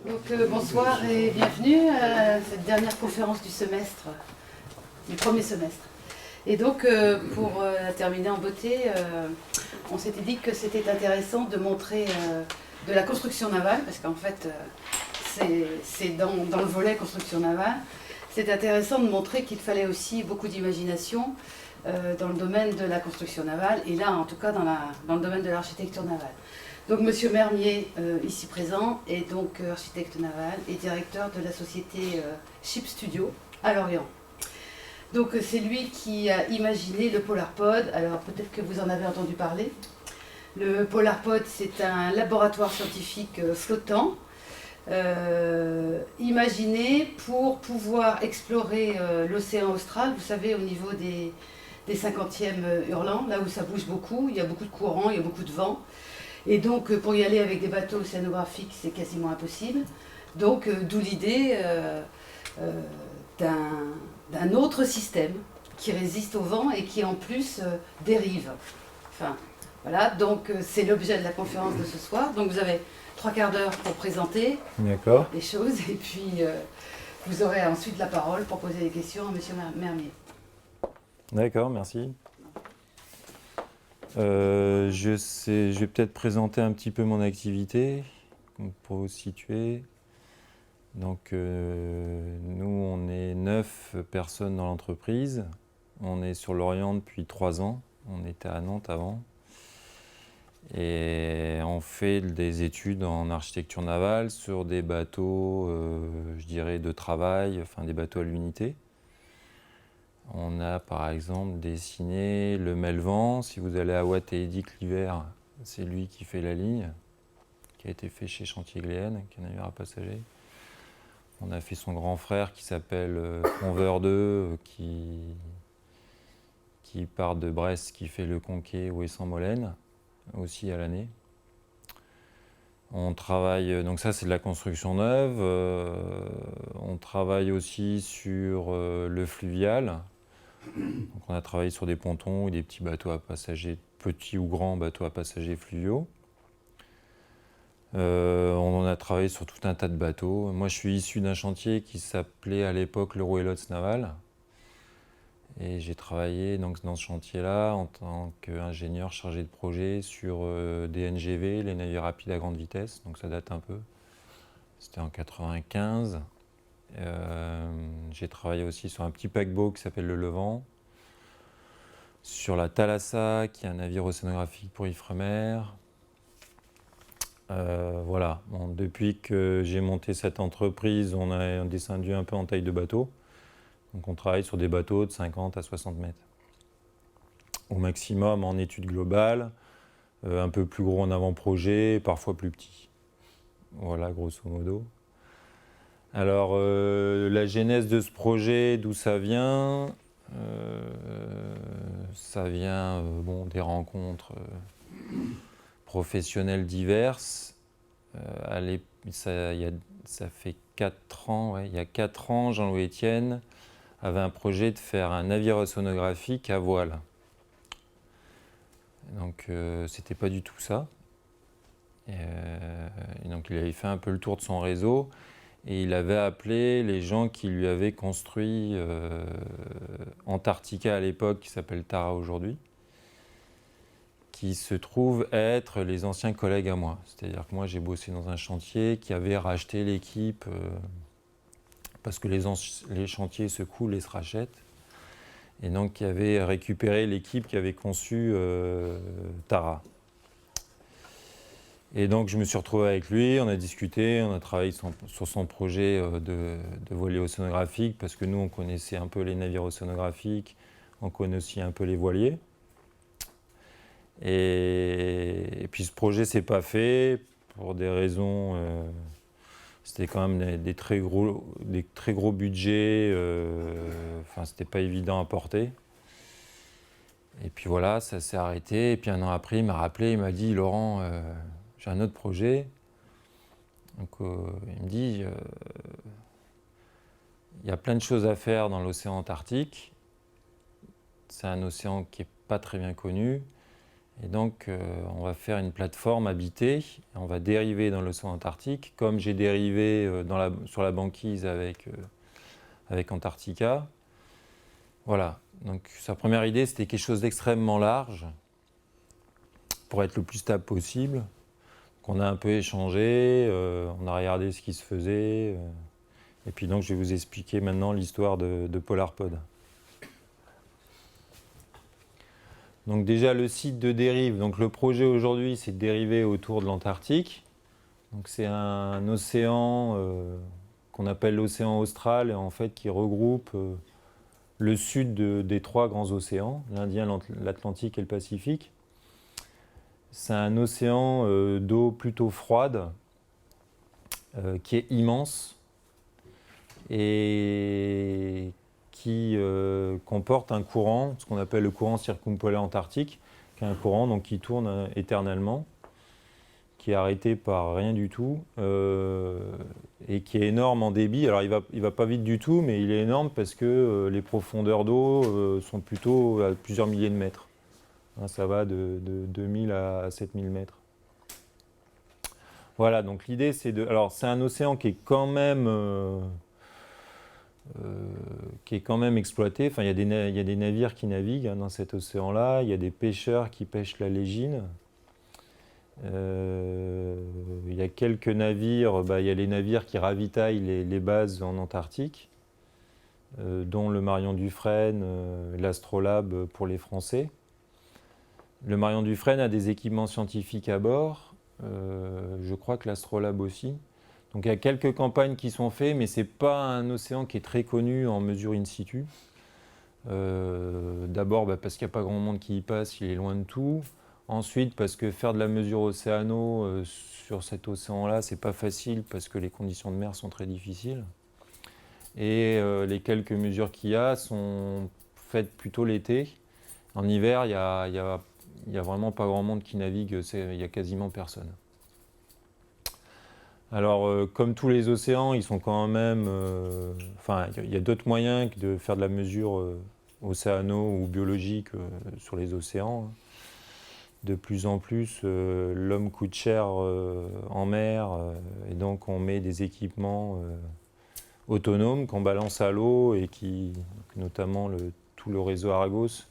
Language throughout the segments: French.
Bonsoir et bienvenue à cette dernière conférence du semestre, du premier semestre. Et donc pour terminer en beauté, on s'était dit que c'était intéressant de montrer de la construction navale, parce qu'en fait c'est dans le volet construction navale, c'est intéressant de montrer qu'il fallait aussi beaucoup d'imagination dans le domaine de la construction navale, et là en tout cas dans le domaine de l'architecture navale. Donc Monsieur Mermier, ici présent, est donc architecte naval et directeur de la société Ship Studio à Lorient. Donc c'est lui qui a imaginé le PolarPod. Alors peut-être que vous en avez entendu parler. Le PolarPod, c'est un laboratoire scientifique flottant, imaginé pour pouvoir explorer l'océan austral, vous savez, au niveau des 50e hurlants, là où ça bouge beaucoup, il y a beaucoup de courants, il y a beaucoup de vent. Et donc, pour y aller avec des bateaux océanographiques, c'est quasiment impossible. Donc, d'où l'idée d'un autre système qui résiste au vent et qui, en plus, dérive. Enfin, voilà, donc c'est l'objet de la conférence de ce soir. Donc, vous avez 3/4 d'heure pour présenter les choses. Et puis, vous aurez ensuite la parole pour poser des questions à M. Mermier. D'accord, merci. Je vais peut-être présenter un petit peu mon activité pour vous situer. Donc, nous, on est 9 personnes dans l'entreprise. On est sur Lorient depuis 3 ans. On était à Nantes avant. Et on fait des études en architecture navale sur des bateaux, je dirais, de travail, enfin des bateaux à l'unité. On a par exemple dessiné le Melvan. Si vous allez à Ouate-et-Edic l'hiver, c'est lui qui fait la ligne, qui a été fait chez Chantier Gléenne, qui est un navire à passagers. On a fait son grand frère qui s'appelle Conver 2, qui part de Brest, qui fait le Conquet Ouessant-Molène, aussi à l'année. On travaille, donc ça c'est de la construction neuve. On travaille aussi sur le fluvial. Donc on a travaillé sur des pontons ou des petits bateaux à passagers, petits ou grands bateaux à passagers fluviaux. On a travaillé sur tout un tas de bateaux. Moi je suis issu d'un chantier qui s'appelait à l'époque le Rouellots Naval. Et j'ai travaillé donc, dans ce chantier-là en tant qu'ingénieur chargé de projet sur des NGV, les navires rapides à grande vitesse, donc ça date un peu. C'était en 95. J'ai travaillé aussi sur un petit paquebot qui s'appelle le Levant, sur la Thalassa, qui est un navire océanographique pour Ifremer. Voilà. Bon, depuis que j'ai monté cette entreprise, on a descendu un peu en taille de bateau. Donc on travaille sur des bateaux de 50 à 60 mètres. Au maximum en études globales, un peu plus gros en avant-projet, parfois plus petits. Voilà, grosso modo. Alors, la genèse de ce projet, d'où ça vient? Ça vient des rencontres professionnelles diverses. Ça fait 4 ans, ouais, il y a 4 ans, Jean-Louis Etienne avait un projet de faire un navire océanographique à voile. Donc, c'était pas du tout ça. Et donc, il avait fait un peu le tour de son réseau. Et il avait appelé les gens qui lui avaient construit Antarctica à l'époque, qui s'appelle Tara aujourd'hui, qui se trouvent être les anciens collègues à moi. C'est-à-dire que moi, j'ai bossé dans un chantier qui avait racheté l'équipe, parce que les chantiers se coulent et se rachètent. Et donc, qui avait récupéré l'équipe qui avait conçu Tara. Et donc je me suis retrouvé avec lui, on a discuté, on a travaillé sur son projet de voilier océanographique, parce que nous on connaissait un peu les navires océanographiques, on connaît aussi un peu les voiliers. Et puis ce projet s'est pas fait pour des raisons, c'était quand même des très gros budgets, c'était pas évident à porter. Et puis voilà, ça s'est arrêté, et puis un an après il m'a rappelé, il m'a dit « Laurent, j'ai un autre projet ». Donc il me dit il y a plein de choses à faire dans l'océan Antarctique. C'est un océan qui n'est pas très bien connu. Et donc, on va faire une plateforme habitée. On va dériver dans l'océan Antarctique, comme j'ai dérivé sur la banquise avec Antarctica. Voilà. Donc, sa première idée, c'était quelque chose d'extrêmement large pour être le plus stable possible. Donc, on a un peu échangé, on a regardé ce qui se faisait. Et puis donc, je vais vous expliquer maintenant l'histoire de PolarPod. Donc déjà le site de dérive, donc le projet aujourd'hui c'est de dériver autour de l'Antarctique. Donc c'est un océan qu'on appelle l'océan austral et en fait qui regroupe le sud des trois grands océans, l'Indien, l'Atlantique et le Pacifique. C'est un océan d'eau plutôt froide qui est immense et qui comporte un courant, ce qu'on appelle le courant circumpolaire antarctique, qui est un courant donc, qui tourne éternellement, qui est arrêté par rien du tout, et qui est énorme en débit. Alors il va pas vite du tout, mais il est énorme parce que les profondeurs d'eau sont plutôt à plusieurs milliers de mètres. Hein, ça va de 2000 à 7000 mètres. Voilà, donc l'idée c'est de... Alors c'est un océan qui est quand même... exploité. Enfin, il y a des navires qui naviguent dans cet océan-là, il y a des pêcheurs qui pêchent la légine. Il y a quelques navires, il y a les navires qui ravitaillent les bases en Antarctique, dont le Marion Dufresne, l'Astrolabe pour les Français. Le Marion Dufresne a des équipements scientifiques à bord, je crois que l'Astrolabe aussi. Donc il y a quelques campagnes qui sont faites, mais ce n'est pas un océan qui est très connu en mesure in situ. D'abord parce qu'il n'y a pas grand monde qui y passe, il est loin de tout. Ensuite parce que faire de la mesure océano sur cet océan-là, c'est pas facile parce que les conditions de mer sont très difficiles. Et les quelques mesures qu'il y a sont faites plutôt l'été. En hiver, il y a vraiment pas grand monde qui navigue, il y a quasiment personne. Alors, comme tous les océans, ils sont quand même... il y a d'autres moyens que de faire de la mesure océano ou biologique sur les océans. De plus en plus, l'homme coûte cher en mer, et donc on met des équipements autonomes qu'on balance à l'eau, et notamment tout le réseau Argos,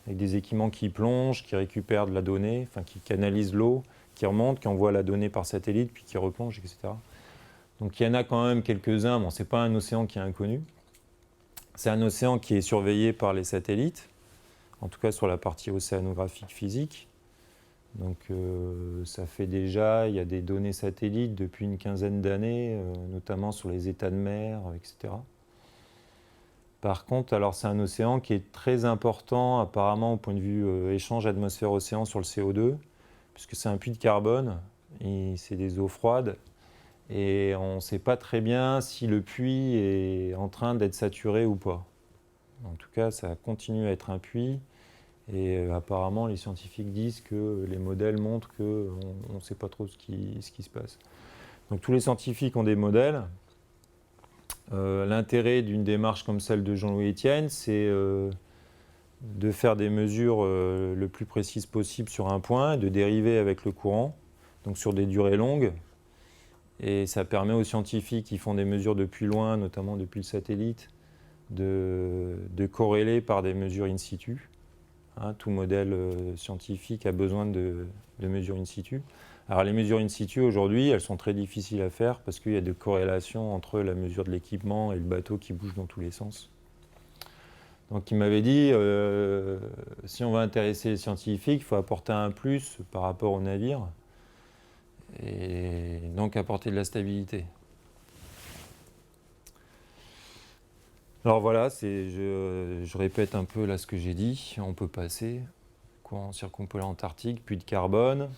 avec des équipements qui plongent, qui récupèrent de la donnée, qui canalisent l'eau, qui remontent, qui envoient la donnée par satellite, puis qui replongent, etc. Donc il y en a quand même quelques-uns. Bon, ce n'est pas un océan qui est inconnu. C'est un océan qui est surveillé par les satellites, en tout cas sur la partie océanographique physique. Donc ça fait déjà, il y a des données satellites depuis une quinzaine d'années, notamment sur les états de mer, etc. Par contre, alors c'est un océan qui est très important apparemment au point de vue échange atmosphère-océan sur le CO2, puisque c'est un puits de carbone, et c'est des eaux froides. Et on ne sait pas très bien si le puits est en train d'être saturé ou pas. En tout cas, ça continue à être un puits. Et apparemment, les scientifiques disent que les modèles montrent qu'on ne sait pas trop ce qui se passe. Donc tous les scientifiques ont des modèles. L'intérêt d'une démarche comme celle de Jean-Louis Etienne, c'est de faire des mesures le plus précises possible sur un point, de dériver avec le courant, donc sur des durées longues. Et ça permet aux scientifiques qui font des mesures depuis loin, notamment depuis le satellite, de corréler par des mesures in situ. Hein, tout modèle scientifique a besoin de mesures in situ. Alors les mesures in situ aujourd'hui, elles sont très difficiles à faire parce qu'il y a des corrélations entre la mesure de l'équipement et le bateau qui bouge dans tous les sens. Donc il m'avait dit, si on veut intéresser les scientifiques, il faut apporter un plus par rapport au navire et donc apporter de la stabilité. Alors voilà, je répète un peu là ce que j'ai dit. On peut passer. Courant circumpolaire antarctique, puits de carbone.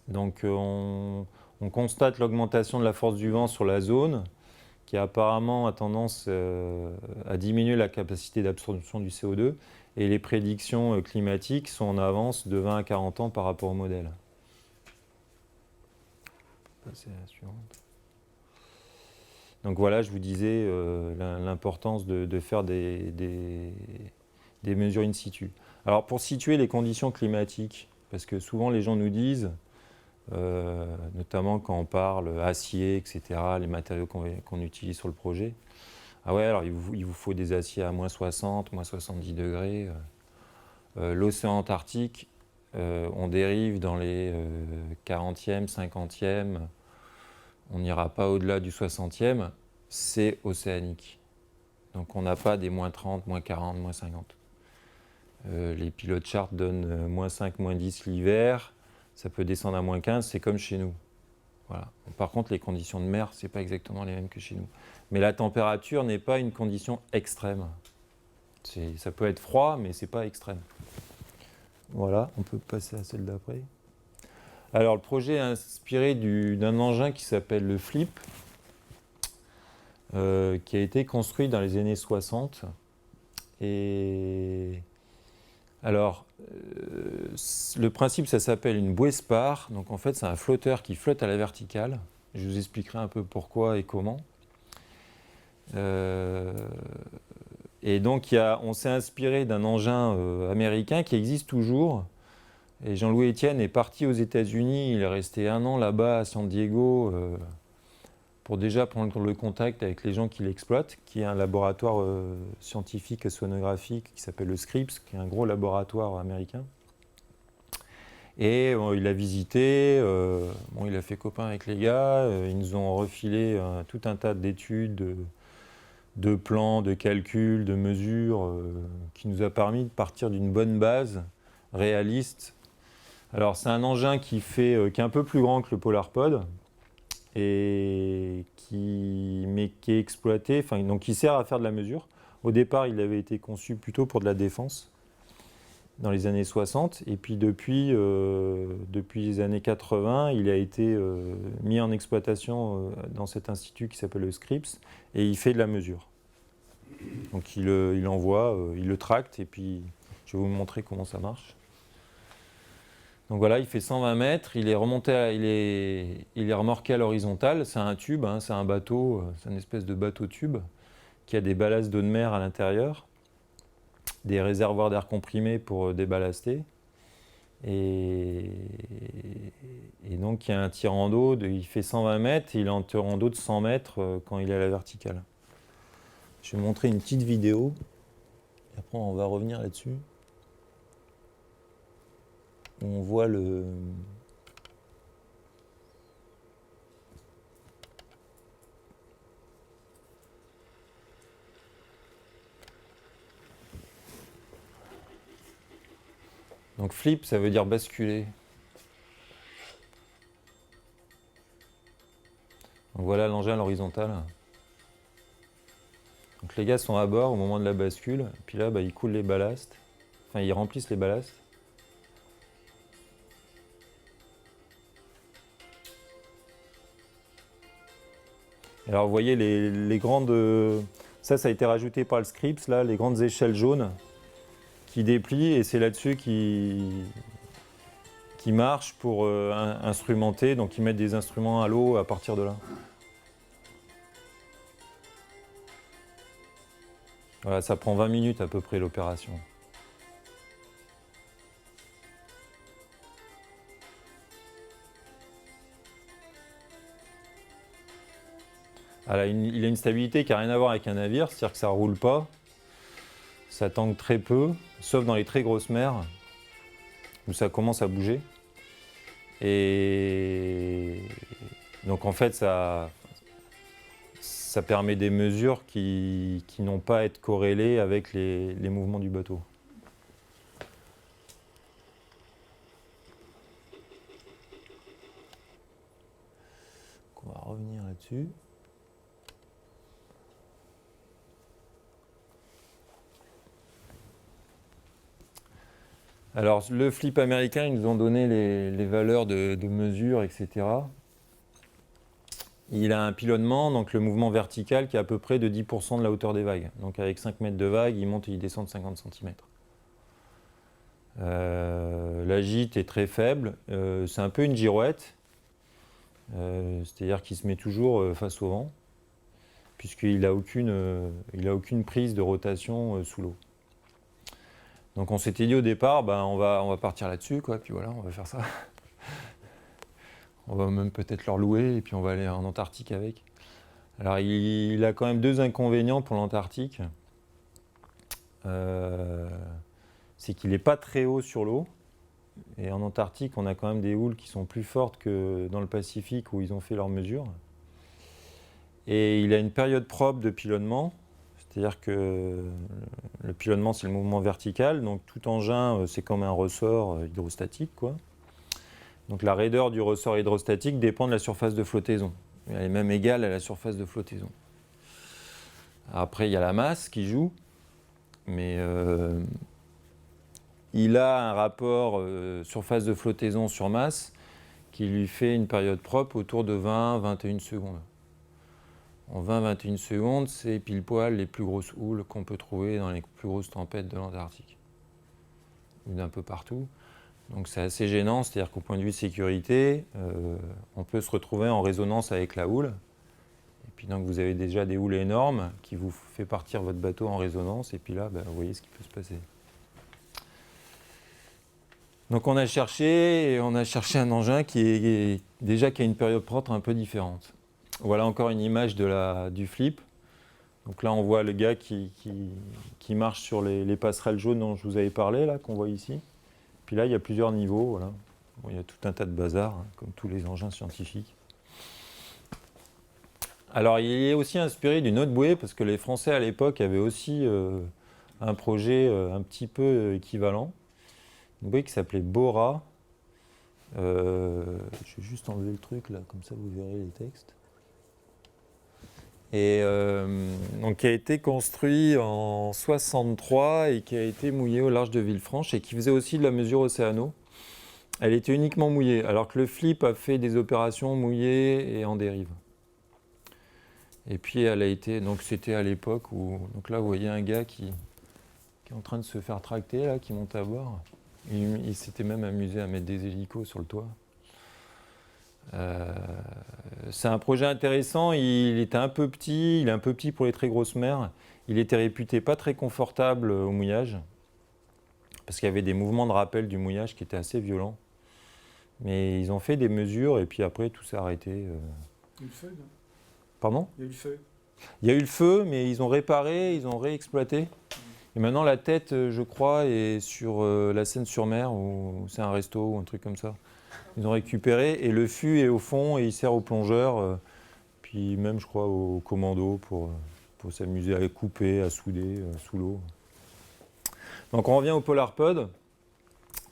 Donc on constate l'augmentation de la force du vent sur la zone, qui apparemment a tendance à diminuer la capacité d'absorption du CO2. Et les prédictions climatiques sont en avance de 20 à 40 ans par rapport au modèle. On peut passer à la suivante. Donc voilà, je vous disais l'importance de faire des des mesures in situ. Alors pour situer les conditions climatiques, parce que souvent les gens nous disent, notamment quand on parle acier, etc., les matériaux qu'on utilise sur le projet, ah ouais, alors il vous faut des aciers à moins 60, moins 70 degrés. L'océan Antarctique, on dérive dans les 40e, 50e, on n'ira pas au-delà du 60e, c'est océanique. Donc on n'a pas des moins 30, moins 40, moins 50. Les pilotes chart donnent moins 5, moins 10 l'hiver, ça peut descendre à moins 15, c'est comme chez nous. Voilà. Par contre, les conditions de mer, ce n'est pas exactement les mêmes que chez nous. Mais la température n'est pas une condition extrême. Ça peut être froid, mais ce n'est pas extrême. Voilà, on peut passer à celle d'après. Alors, le projet est inspiré d'un engin qui s'appelle le FLIP, qui a été construit dans les années 60. Et alors, le principe, ça s'appelle une bouée spar. Donc, en fait, c'est un flotteur qui flotte à la verticale. Je vous expliquerai un peu pourquoi et comment. Et donc, on s'est inspiré d'un engin américain qui existe toujours. Et Jean-Louis Etienne est parti aux États-Unis. Il est resté 1 an là-bas à San Diego pour déjà prendre le contact avec les gens qui l'exploitent, qui est un laboratoire scientifique et sonographique qui s'appelle le Scripps, qui est un gros laboratoire américain. Et il a visité, il a fait copain avec les gars. Ils nous ont refilé tout un tas d'études, de plans, de calculs, de mesures, qui nous a permis de partir d'une bonne base réaliste. Alors c'est un engin qui est un peu plus grand que le PolarPod et qui est exploité, donc qui sert à faire de la mesure. Au départ, il avait été conçu plutôt pour de la défense dans les années 60 et puis depuis les années 80, il a été mis en exploitation dans cet institut qui s'appelle le Scripps et il fait de la mesure. Donc il envoie, il le tracte et puis je vais vous montrer comment ça marche. Donc voilà, il fait 120 mètres, il est remorqué à l'horizontale, c'est un tube, c'est un bateau, c'est une espèce de bateau-tube qui a des ballasts d'eau de mer à l'intérieur, des réservoirs d'air comprimé pour déballaster. Et donc il y a un tirant d'eau, il fait 120 mètres, et il est en tirant d'eau de 100 mètres quand il est à la verticale. Je vais vous montrer une petite vidéo, et après on va revenir là-dessus. On voit le... Donc flip, ça veut dire basculer. Donc voilà l'engin à l'horizontale. Donc les gars sont à bord au moment de la bascule, et puis là ils coulent les ballasts, enfin ils remplissent les ballasts. Alors vous voyez les grandes... Ça a été rajouté par le Scripps, là, les grandes échelles jaunes qui déplient, et c'est là-dessus qui marchent pour instrumenter, donc ils mettent des instruments à l'eau à partir de là. Voilà, ça prend 20 minutes à peu près l'opération. Alors, il a une stabilité qui n'a rien à voir avec un navire, c'est-à-dire que ça ne roule pas, ça tangue très peu, sauf dans les très grosses mers où ça commence à bouger. Et donc en fait, ça permet des mesures qui n'ont pas à être corrélées avec les mouvements du bateau. Donc on va revenir là-dessus. Alors, le flip américain, ils nous ont donné les valeurs de mesure, etc. Il a un pilonnement, donc le mouvement vertical, qui est à peu près de 10% de la hauteur des vagues. Donc avec 5 mètres de vague, il monte et il descend de 50 cm. La gîte est très faible. C'est un peu une girouette. C'est-à-dire qu'il se met toujours face au vent, puisqu'il n'a aucune prise de rotation sous l'eau. Donc on s'était dit au départ, on va partir là-dessus, quoi, puis voilà, on va faire ça. On va même peut-être leur louer, et puis on va aller en Antarctique avec. Alors il a quand même 2 inconvénients pour l'Antarctique. C'est qu'il n'est pas très haut sur l'eau. Et en Antarctique, on a quand même des houles qui sont plus fortes que dans le Pacifique où ils ont fait leurs mesures. Et il a une période propre de pilonnement, c'est-à-dire que le pilonnement, c'est le mouvement vertical, donc tout engin, c'est comme un ressort hydrostatique, quoi. Donc la raideur du ressort hydrostatique dépend de la surface de flottaison. Elle est même égale à la surface de flottaison. Après, il y a la masse qui joue, mais il a un rapport surface de flottaison sur masse qui lui fait une période propre autour de 20-21 secondes. En 20-21 secondes, c'est pile poil les plus grosses houles qu'on peut trouver dans les plus grosses tempêtes de l'Antarctique. Ou d'un peu partout. Donc c'est assez gênant, c'est-à-dire qu'au point de vue sécurité, on peut se retrouver en résonance avec la houle. Et puis donc vous avez déjà des houles énormes qui vous fait partir votre bateau en résonance, et puis là, vous voyez ce qui peut se passer. Donc on a cherché un engin qui a une période propre un peu différente. Voilà encore une image du flip. Donc là on voit le gars qui marche sur les passerelles jaunes dont je vous avais parlé, là, qu'on voit ici. Puis là il y a plusieurs niveaux, voilà. Bon, il y a tout un tas de bazar, hein, comme tous les engins scientifiques. Alors il est aussi inspiré d'une autre bouée, parce que les Français à l'époque avaient aussi un projet un petit peu équivalent. Une bouée qui s'appelait Bora. Je vais juste enlever le truc là, comme ça vous verrez les textes. Et donc qui a été construit en 63 et qui a été mouillé au large de Villefranche et qui faisait aussi de la mesure océano. Elle était uniquement mouillée, alors que le flip a fait des opérations mouillées et en dérive. Et puis elle a été, donc c'était à l'époque où, donc là vous voyez un gars qui est en train de se faire tracter là, qui monte à bord. Il s'était même amusé à mettre des hélicos sur le toit. C'est un projet intéressant, il était un peu petit, il est un peu petit pour les très grosses mers. Il était réputé pas très confortable au mouillage, parce qu'il y avait des mouvements de rappel du mouillage qui étaient assez violents. Mais ils ont fait des mesures et puis après tout s'est arrêté. Il y a eu le feu, non ? Pardon ? Il y a eu le feu. Il y a eu le feu, mais ils ont réparé, ils ont réexploité. Et maintenant la tête, je crois, est sur la Seine-sur-Mer, où c'est un resto ou un truc comme ça. Ils ont récupéré et le fût est au fond et il sert aux plongeurs, puis même je crois aux commandos pour s'amuser à couper, à souder sous l'eau. Donc on revient au PolarPod.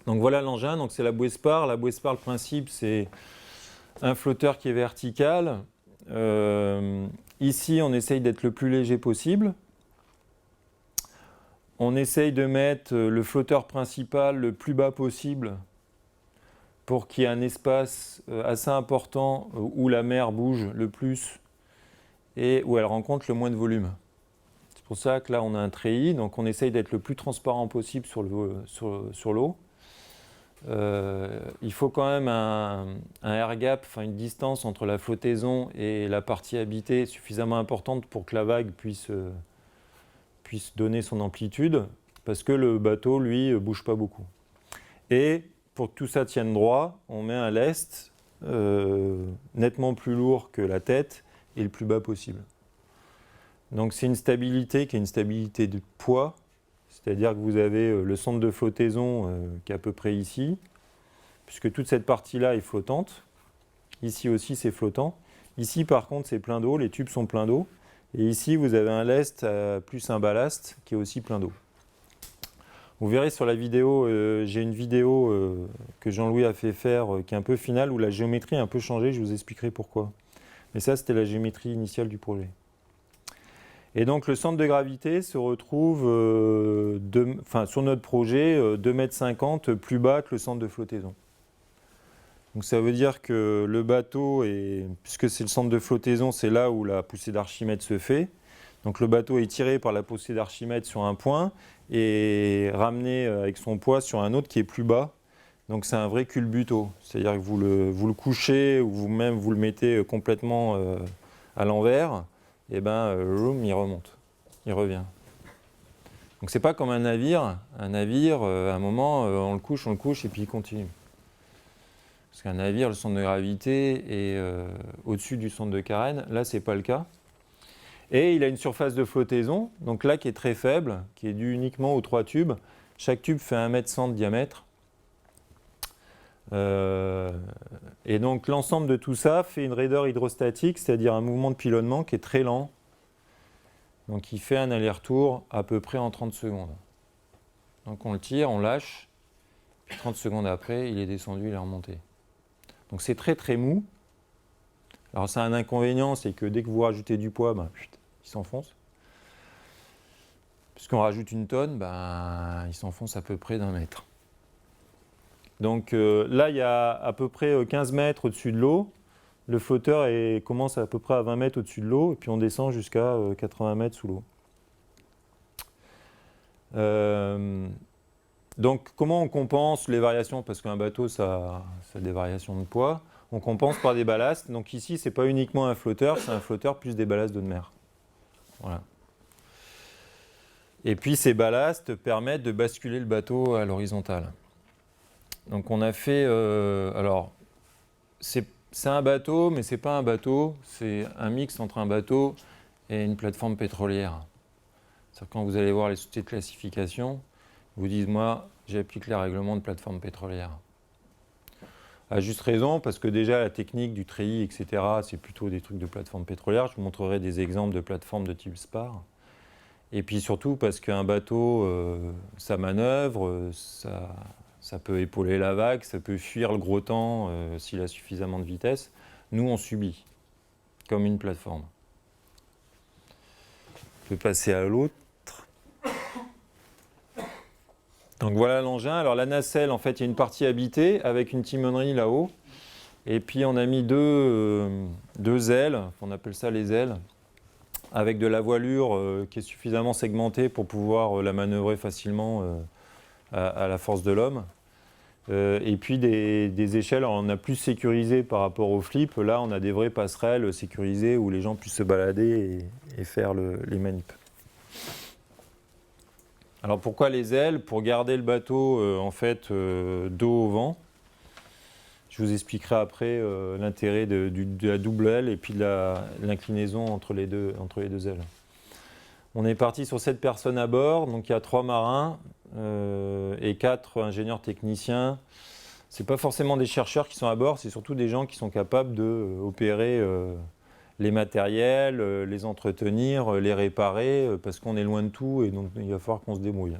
Donc voilà l'engin, donc c'est la bouée spar. La bouée spar, le principe c'est un flotteur qui est vertical. Ici on essaye d'être le plus léger possible. On essaye de mettre le flotteur principal le plus bas possible pour qu'il y ait un espace assez important où la mer bouge le plus et où elle rencontre le moins de volume. C'est pour ça que là on a un treillis, donc on essaye d'être le plus transparent possible sur l'eau. Il faut quand même un air gap, enfin une distance entre la flottaison et la partie habitée suffisamment importante pour que la vague puisse donner son amplitude, parce que le bateau, lui, bouge pas beaucoup. Et pour que tout ça tienne droit, on met un lest nettement plus lourd que la tête et le plus bas possible. Donc c'est une stabilité qui est une stabilité de poids, c'est-à-dire que vous avez le centre de flottaison qui est à peu près ici, puisque toute cette partie-là est flottante. Ici aussi c'est flottant. Ici par contre c'est plein d'eau, les tubes sont pleins d'eau. Et ici vous avez un lest plus un ballast qui est aussi plein d'eau. Vous verrez sur la vidéo, j'ai une vidéo que Jean-Louis a fait faire qui est un peu finale où la géométrie a un peu changé, je vous expliquerai pourquoi. Mais ça c'était la géométrie initiale du projet. Et donc le centre de gravité se retrouve sur notre projet 2,50 m plus bas que le centre de flottaison. Donc ça veut dire que le bateau, puisque c'est le centre de flottaison, c'est là où la poussée d'Archimède se fait. Donc le bateau est tiré par la poussée d'Archimède sur un point et ramené avec son poids sur un autre qui est plus bas. Donc c'est un vrai culbuto, c'est-à-dire que vous le couchez ou vous-même vous le mettez complètement à l'envers, et il remonte, il revient. Donc c'est pas comme un navire. Un navire, à un moment, on le couche, et puis il continue. Parce qu'un navire, le centre de gravité est au-dessus du centre de carène. Là, c'est pas le cas. Et il a une surface de flottaison, donc là qui est très faible, qui est due uniquement aux 3 tubes. Chaque tube fait 1,1 m de diamètre. Et donc l'ensemble de tout ça fait une raideur hydrostatique, c'est-à-dire un mouvement de pilonnement qui est très lent. Donc il fait un aller-retour à peu près en 30 secondes. Donc on le tire, on lâche, puis 30 secondes après, il est descendu, il est remonté. Donc c'est très très mou. Alors ça a un inconvénient, c'est que dès que vous rajoutez du poids, il s'enfonce. Puisqu'on rajoute une tonne, il s'enfonce à peu près d'1 mètre. Donc là, il y a à peu près 15 mètres au-dessus de l'eau. Le flotteur commence à peu près à 20 mètres au-dessus de l'eau, et puis on descend jusqu'à 80 mètres sous l'eau. Donc comment on compense les variations? Parce qu'un bateau, ça a des variations de poids. On compense par des ballasts. Donc ici, ce n'est pas uniquement un flotteur, c'est un flotteur plus des ballasts d'eau de mer. Voilà. Et puis ces ballasts permettent de basculer le bateau à l'horizontale. Donc on a fait... alors, c'est un bateau, mais ce n'est pas un bateau. C'est un mix entre un bateau et une plateforme pétrolière. C'est-à-dire quand vous allez voir les sociétés de classification, ils vous disent, moi, j'applique les règlements de plateforme pétrolière. À juste raison, parce que déjà la technique du treillis, etc., c'est plutôt des trucs de plateforme pétrolière. Je vous montrerai des exemples de plateformes de type spar. Et puis surtout parce qu'un bateau, ça manœuvre, ça peut épauler la vague, ça peut fuir le gros temps s'il a suffisamment de vitesse. Nous, on subit, comme une plateforme. Je peux passer à l'autre. Donc voilà l'engin. Alors la nacelle, en fait, il y a une partie habitée avec une timonerie là-haut. Et puis on a mis deux ailes, on appelle ça les ailes, avec de la voilure qui est suffisamment segmentée pour pouvoir la manœuvrer facilement à la force de l'homme. Et puis des échelles, alors on a plus sécurisé par rapport au flip. Là, on a des vraies passerelles sécurisées où les gens puissent se balader et faire les manips. Alors pourquoi les ailes? Pour garder le bateau en fait dos au vent. Je vous expliquerai après l'intérêt de la double aile et puis de l'inclinaison entre les deux ailes. On est parti sur 7 personnes à bord, donc il y a 3 marins et 4 ingénieurs techniciens. Ce n'est pas forcément des chercheurs qui sont à bord, c'est surtout des gens qui sont capables d'opérer les matériels, les entretenir, les réparer, parce qu'on est loin de tout et donc il va falloir qu'on se débrouille.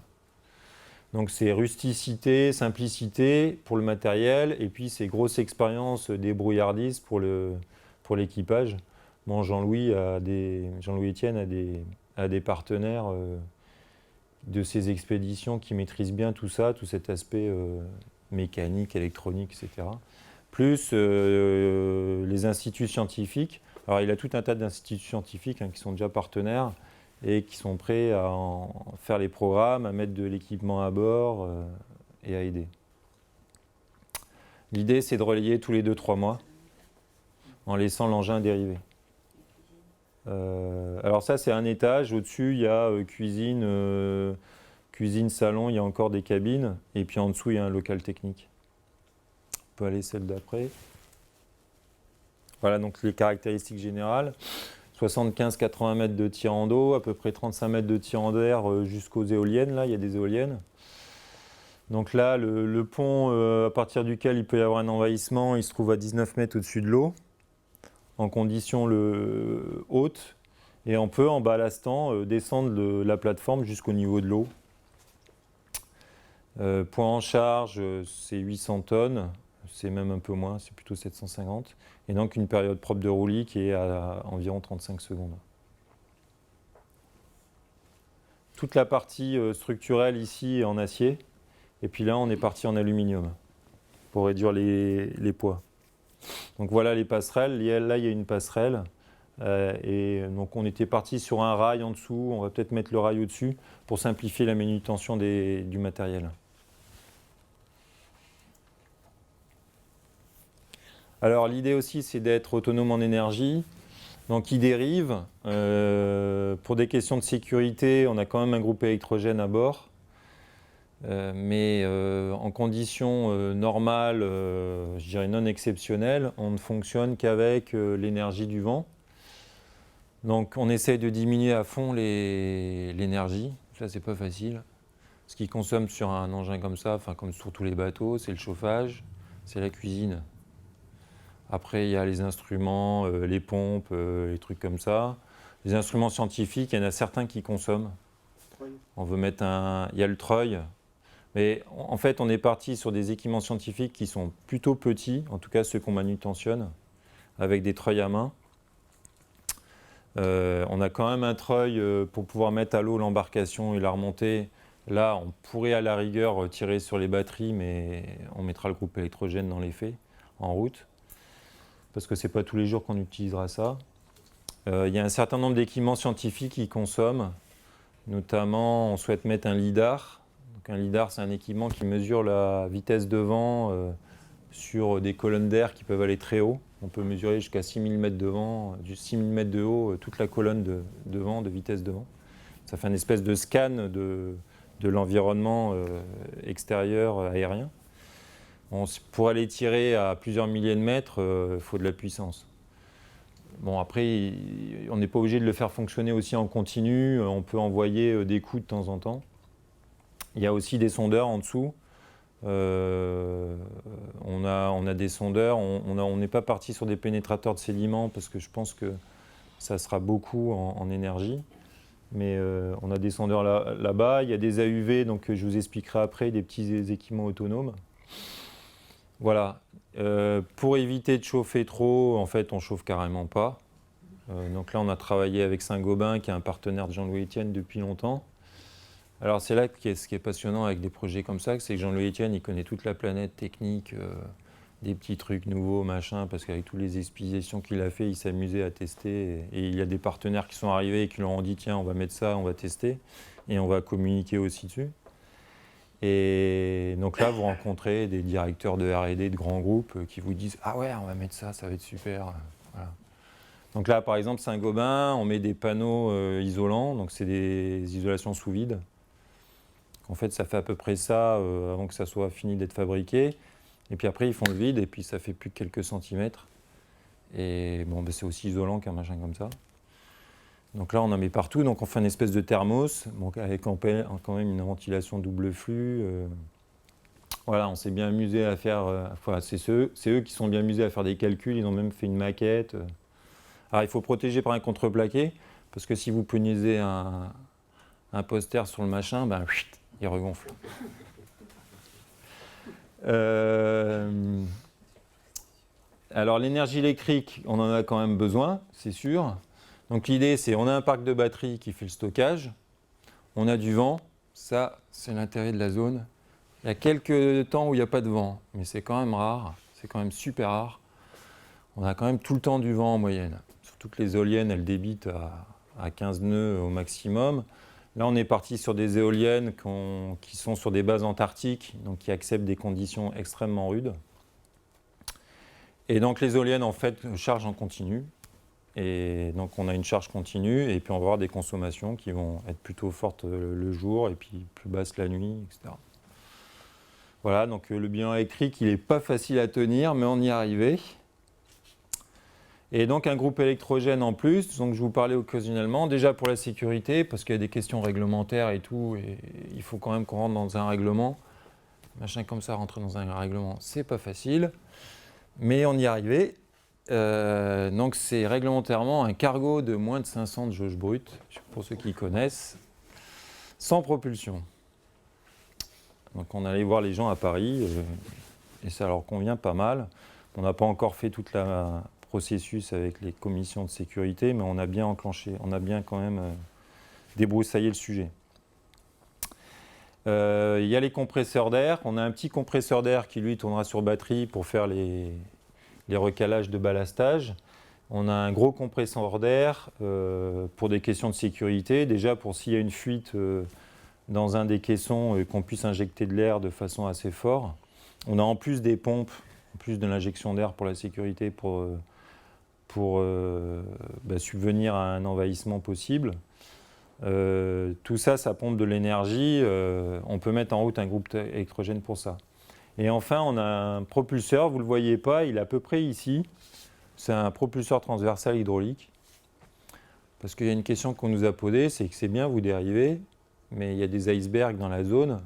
Donc c'est rusticité, simplicité pour le matériel, et puis c'est grosse expérience, débrouillardise pour l'équipage. Bon, Jean-Louis Etienne a des partenaires de ces expéditions qui maîtrisent bien tout ça, tout cet aspect mécanique, électronique, etc. Plus les instituts scientifiques. Alors il a tout un tas d'instituts scientifiques qui sont déjà partenaires et qui sont prêts à faire les programmes, à mettre de l'équipement à bord et à aider. L'idée, c'est de relayer tous les 2-3 mois en laissant l'engin dériver. Alors ça, c'est un étage. Au-dessus, il y a cuisine, salon, il y a encore des cabines. Et puis en dessous, il y a un local technique. On peut aller celle d'après. Voilà donc les caractéristiques générales. 75-80 mètres de tirant d'eau, à peu près 35 mètres de tirant d'air jusqu'aux éoliennes. Là, il y a des éoliennes. Donc là, le pont à partir duquel il peut y avoir un envahissement, il se trouve à 19 mètres au-dessus de l'eau, en condition haute. Et on peut, en ballastant, descendre la plateforme jusqu'au niveau de l'eau. Poids en charge, c'est 800 tonnes. C'est même un peu moins, c'est plutôt 750. Et donc une période propre de roulis qui est à environ 35 secondes. Toute la partie structurelle ici est en acier. Et puis là, on est parti en aluminium pour réduire les poids. Donc voilà les passerelles. Là, il y a une passerelle. Et donc on était parti sur un rail en dessous. On va peut-être mettre le rail au-dessus pour simplifier la manutention du matériel. Alors l'idée aussi, c'est d'être autonome en énergie. Donc ils dérivent. Pour des questions de sécurité, on a quand même un groupe électrogène à bord. Mais en conditions normales, je dirais non exceptionnelles, on ne fonctionne qu'avec l'énergie du vent. Donc on essaye de diminuer à fond l'énergie. Ça, c'est pas facile. Ce qui consomme sur un engin comme ça, enfin comme sur tous les bateaux, c'est le chauffage, c'est la cuisine. Après, il y a les instruments, les pompes, les trucs comme ça. Les instruments scientifiques, il y en a certains qui consomment. On veut mettre il y a le treuil. Mais en fait, on est parti sur des équipements scientifiques qui sont plutôt petits, en tout cas ceux qu'on manutentionne, avec des treuils à main. On a quand même un treuil pour pouvoir mettre à l'eau l'embarcation et la remonter. Là, on pourrait à la rigueur tirer sur les batteries, mais on mettra le groupe électrogène dans les faits, en route, parce que ce n'est pas tous les jours qu'on utilisera ça. Il y a un certain nombre d'équipements scientifiques qui consomment, notamment on souhaite mettre un lidar. Donc un lidar, c'est un équipement qui mesure la vitesse de vent sur des colonnes d'air qui peuvent aller très haut. On peut mesurer jusqu'à 6000 mètres de vent, 6000 mètres de haut, toute la colonne de vent, de vitesse de vent. Ça fait une espèce de scan de l'environnement extérieur aérien. Pour aller tirer à plusieurs milliers de mètres, il faut de la puissance. Bon, après, on n'est pas obligé de le faire fonctionner aussi en continu. On peut envoyer des coups de temps en temps. Il y a aussi des sondeurs en dessous. On a des sondeurs. On n'est pas parti sur des pénétrateurs de sédiments parce que je pense que ça sera beaucoup en énergie. Mais on a des sondeurs là-bas. Il y a des AUV, donc je vous expliquerai après, des petits équipements autonomes. Voilà. Pour éviter de chauffer trop, en fait, on ne chauffe carrément pas. Donc là, on a travaillé avec Saint-Gobain, qui est un partenaire de Jean-Louis Etienne depuis longtemps. Alors c'est là ce qui est passionnant avec des projets comme ça, c'est que Jean-Louis Etienne, il connaît toute la planète technique, des petits trucs nouveaux, machin, parce qu'avec toutes les expéditions qu'il a fait, il s'amusait à tester. Et il y a des partenaires qui sont arrivés et qui leur ont dit, tiens, on va mettre ça, on va tester, et on va communiquer aussi dessus. Et donc là, vous rencontrez des directeurs de R&D de grands groupes qui vous disent « Ah ouais, on va mettre ça, ça va être super. » Voilà. Donc là, par exemple, Saint-Gobain, on met des panneaux isolants, donc c'est des isolations sous vide. En fait, ça fait à peu près ça avant que ça soit fini d'être fabriqué. Et puis après, ils font le vide et puis ça fait plus que quelques centimètres. Et bon, ben, c'est aussi isolant qu'un machin comme ça. Donc là, on en met partout. Donc on fait une espèce de thermos, donc avec quand même une ventilation double flux. Voilà, on s'est bien amusé à faire. Enfin, c'est eux qui sont bien amusés à faire des calculs. Ils ont même fait une maquette. Alors il faut protéger par un contreplaqué, parce que si vous punaisez un poster sur le machin, ben, il regonfle. Alors l'énergie électrique, on en a quand même besoin, c'est sûr. Donc l'idée, c'est on a un parc de batteries qui fait le stockage, on a du vent, ça c'est l'intérêt de la zone. Il y a quelques temps où il n'y a pas de vent, mais c'est quand même rare, c'est quand même super rare. On a quand même tout le temps du vent en moyenne. Surtout que les éoliennes, elles débitent à 15 nœuds au maximum. Là, on est parti sur des éoliennes qui sont sur des bases antarctiques, donc qui acceptent des conditions extrêmement rudes. Et donc les éoliennes, en fait, chargent en continu. Et donc on a une charge continue, et puis on va avoir des consommations qui vont être plutôt fortes le jour, et puis plus basses la nuit, etc. Voilà, donc le bilan électrique, il n'est pas facile à tenir, mais on y est arrivé. Et donc un groupe électrogène en plus, donc je vous parlais occasionnellement, déjà pour la sécurité, parce qu'il y a des questions réglementaires et tout, et il faut quand même qu'on rentre dans un règlement. Machin comme ça, rentrer dans un règlement, c'est pas facile, mais on y est arrivé. Donc c'est réglementairement un cargo de moins de 500 de jauge brute, pour ceux qui connaissent, sans propulsion. Donc on allait voir les gens à Paris, et ça leur convient pas mal. On n'a pas encore fait toute la processus avec les commissions de sécurité, mais on a bien enclenché, on a bien quand même débroussaillé le sujet. Il y a les compresseurs d'air. On a un petit compresseur d'air qui lui tournera sur batterie pour faire les recalages de ballastage. On a un gros compresseur d'air pour des questions de sécurité. Déjà pour s'il y a une fuite dans un des caissons, qu'on puisse injecter de l'air de façon assez forte. On a en plus des pompes, en plus de l'injection d'air pour la sécurité, pour pour subvenir à un envahissement possible. Tout ça, ça pompe de l'énergie. On peut mettre en route un groupe électrogène pour ça. Et enfin, on a un propulseur, vous ne le voyez pas, il est à peu près ici. C'est un propulseur transversal hydraulique. Parce qu'il y a une question qu'on nous a posée, c'est que c'est bien, vous dérivez, mais il y a des icebergs dans la zone.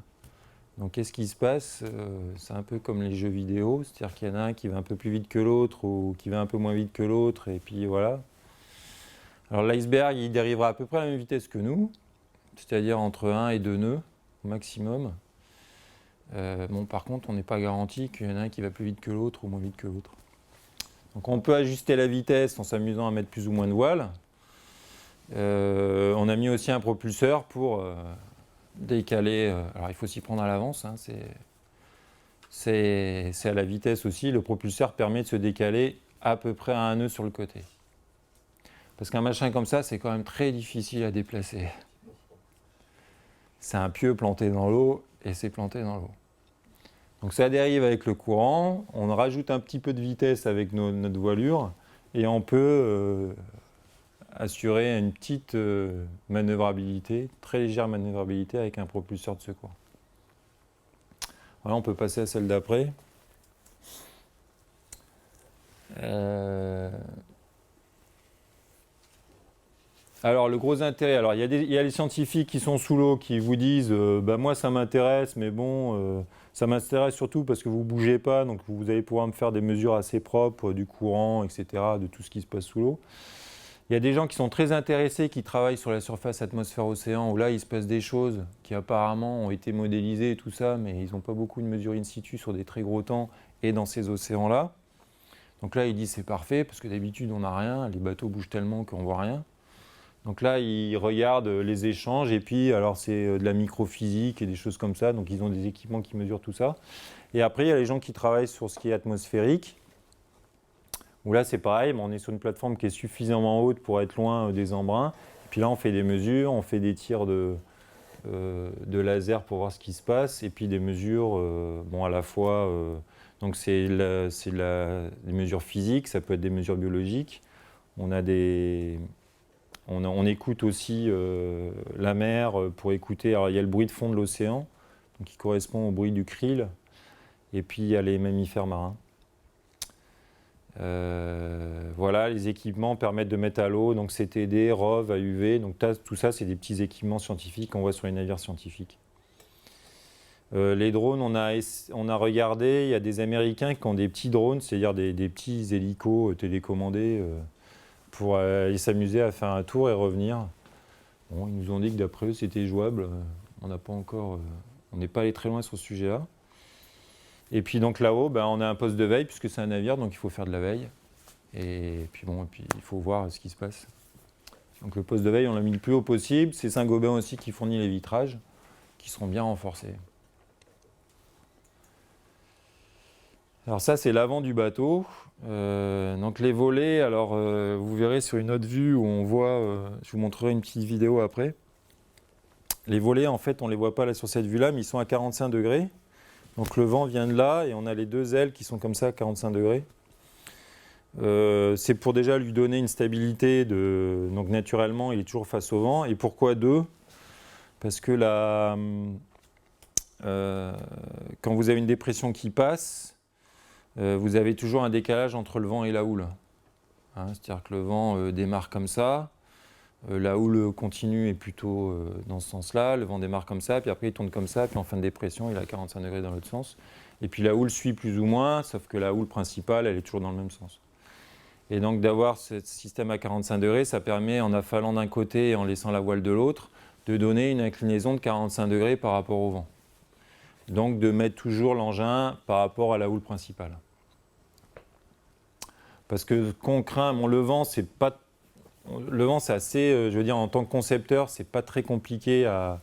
Donc qu'est-ce qui se passe? C'est un peu comme les jeux vidéo, c'est-à-dire qu'il y en a un qui va un peu plus vite que l'autre ou qui va un peu moins vite que l'autre, et puis voilà. Alors l'iceberg, il dérivera à peu près à la même vitesse que nous, c'est-à-dire entre 1 et 2 nœuds au maximum. Par contre, on n'est pas garanti qu'il y en a un qui va plus vite que l'autre ou moins vite que l'autre. Donc on peut ajuster la vitesse en s'amusant à mettre plus ou moins de voiles. On a mis aussi un propulseur pour décaler. Alors il faut s'y prendre à l'avance, hein, c'est à la vitesse aussi. Le propulseur permet de se décaler à peu près à 1 nœud sur le côté. Parce qu'un machin comme ça, c'est quand même très difficile à déplacer. C'est un pieu planté dans l'eau et c'est planté dans l'eau. Donc ça dérive avec le courant, on rajoute un petit peu de vitesse avec notre voilure et on peut assurer une petite manœuvrabilité, très légère manœuvrabilité avec un propulseur de secours. Voilà, on peut passer à celle d'après. Alors le gros intérêt, alors il y a les scientifiques qui sont sous l'eau qui vous disent moi ça m'intéresse, mais bon ça m'intéresse surtout parce que vous ne bougez pas, donc vous allez pouvoir me faire des mesures assez propres du courant, etc., de tout ce qui se passe sous l'eau. Il y a des gens qui sont très intéressés, qui travaillent sur la surface atmosphère-océan, où là il se passe des choses qui apparemment ont été modélisées et tout ça, mais ils n'ont pas beaucoup de mesures in situ sur des très gros temps et dans ces océans-là. Donc là ils disent c'est parfait, parce que d'habitude on n'a rien, les bateaux bougent tellement qu'on ne voit rien. Donc là, ils regardent les échanges et puis alors c'est de la microphysique et des choses comme ça. Donc ils ont des équipements qui mesurent tout ça. Et après, il y a les gens qui travaillent sur ce qui est atmosphérique. Où là, c'est pareil, mais on est sur une plateforme qui est suffisamment haute pour être loin des embruns. Et puis là, on fait des mesures, on fait des tirs de laser pour voir ce qui se passe. Et puis des mesures, à la fois, donc c'est des mesures physiques, ça peut être des mesures biologiques. On écoute aussi la mer pour écouter. Alors, il y a le bruit de fond de l'océan, qui correspond au bruit du krill. Et puis, il y a les mammifères marins. Voilà, les équipements permettent de mettre à l'eau, donc CTD, ROV, AUV. Donc, tout ça, c'est des petits équipements scientifiques qu'on voit sur les navires scientifiques. Les drones, on a regardé, il y a des Américains qui ont des petits drones, c'est-à-dire des petits hélicos télécommandés. Pour aller s'amuser à faire un tour et revenir. Bon, ils nous ont dit que d'après eux, c'était jouable. On n'est pas allé très loin sur ce sujet-là. Et puis donc là-haut, on a un poste de veille, puisque c'est un navire, donc il faut faire de la veille. Et puis il faut voir ce qui se passe. Donc le poste de veille, on l'a mis le plus haut possible. C'est Saint-Gobain aussi qui fournit les vitrages, qui seront bien renforcés. Alors ça, c'est l'avant du bateau. Donc les volets, alors vous verrez sur une autre vue où on voit, je vous montrerai une petite vidéo après. Les volets, en fait, on ne les voit pas là sur cette vue-là, mais ils sont à 45 degrés. Donc le vent vient de là et on a les deux ailes qui sont comme ça à 45 degrés. C'est pour déjà lui donner une stabilité. Donc naturellement, il est toujours face au vent. Et pourquoi deux? Parce que quand vous avez une dépression qui passe, vous avez toujours un décalage entre le vent et la houle. C'est-à-dire que le vent démarre comme ça, la houle continue est plutôt dans ce sens-là, le vent démarre comme ça, puis après il tourne comme ça, puis en fin de dépression, il est à 45 degrés dans l'autre sens. Et puis la houle suit plus ou moins, sauf que la houle principale, elle est toujours dans le même sens. Et donc d'avoir ce système à 45 degrés, ça permet, en affalant d'un côté et en laissant la voile de l'autre, de donner une inclinaison de 45 degrés par rapport au vent. Donc de mettre toujours l'engin par rapport à la houle principale. Parce que qu'on craint, le vent, c'est assez, je veux dire, en tant que concepteur, c'est pas très compliqué à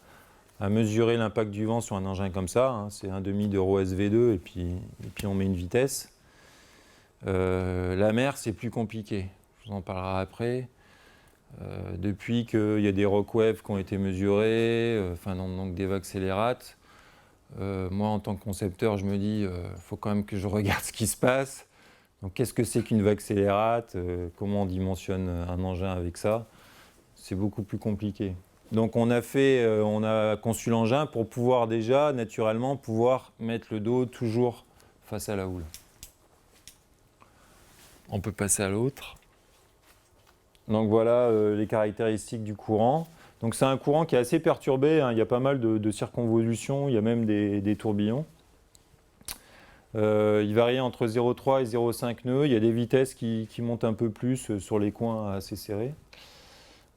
mesurer l'impact du vent sur un engin comme ça. C'est un demi de rho SV2 et puis on met une vitesse. La mer, c'est plus compliqué. Je vous en parlerai après. Depuis qu'il y a des rock waves qui ont été mesurés, donc des vagues scélérates, moi, en tant que concepteur, je me dis, faut quand même que je regarde ce qui se passe. Donc qu'est-ce que c'est qu'une vague scélérate? Comment on dimensionne un engin avec ça? C'est beaucoup plus compliqué. Donc on a conçu l'engin pour pouvoir déjà, naturellement, pouvoir mettre le dos toujours face à la houle. On peut passer à l'autre. Donc voilà les caractéristiques du courant. Donc c'est un courant qui est assez perturbé, hein. Il y a pas mal de circonvolutions, il y a même des tourbillons. Il varie entre 0,3 et 0,5 nœuds. Il y a des vitesses qui montent un peu plus sur les coins assez serrés.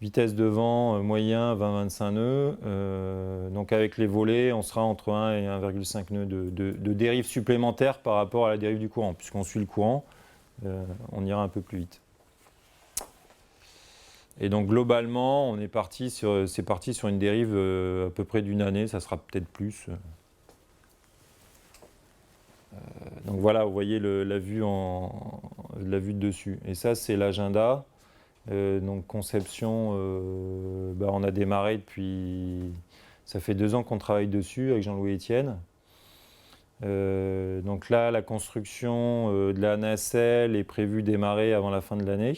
Vitesse de vent moyen 20-25 nœuds. Donc avec les volets, on sera entre 1 et 1,5 nœuds de dérive supplémentaire par rapport à la dérive du courant. Puisqu'on suit le courant, on ira un peu plus vite. Et donc globalement, c'est parti sur une dérive à peu près d'une année, ça sera peut-être plus. Donc voilà, vous voyez la vue de dessus. Et ça, c'est l'agenda. Donc conception, on a démarré depuis... Ça fait 2 ans qu'on travaille dessus avec Jean-Louis Etienne. Donc là, la construction de la nacelle est prévue démarrer avant la fin de l'année.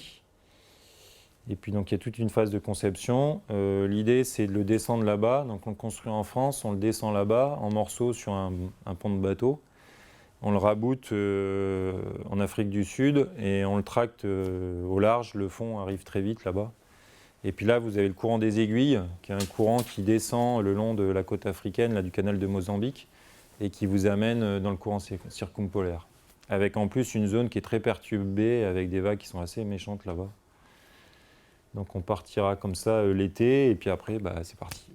Et puis donc il y a toute une phase de conception. L'idée, c'est de le descendre là-bas. Donc on le construit en France, on le descend là-bas en morceaux sur un pont de bateau. On le raboute en Afrique du Sud et on le tracte au large. Le fond arrive très vite là-bas. Et puis là, vous avez le courant des aiguilles, qui est un courant qui descend le long de la côte africaine, là, du canal de Mozambique, et qui vous amène dans le courant circumpolaire. Avec en plus une zone qui est très perturbée, avec des vagues qui sont assez méchantes là-bas. Donc on partira comme ça l'été, et puis après, c'est parti.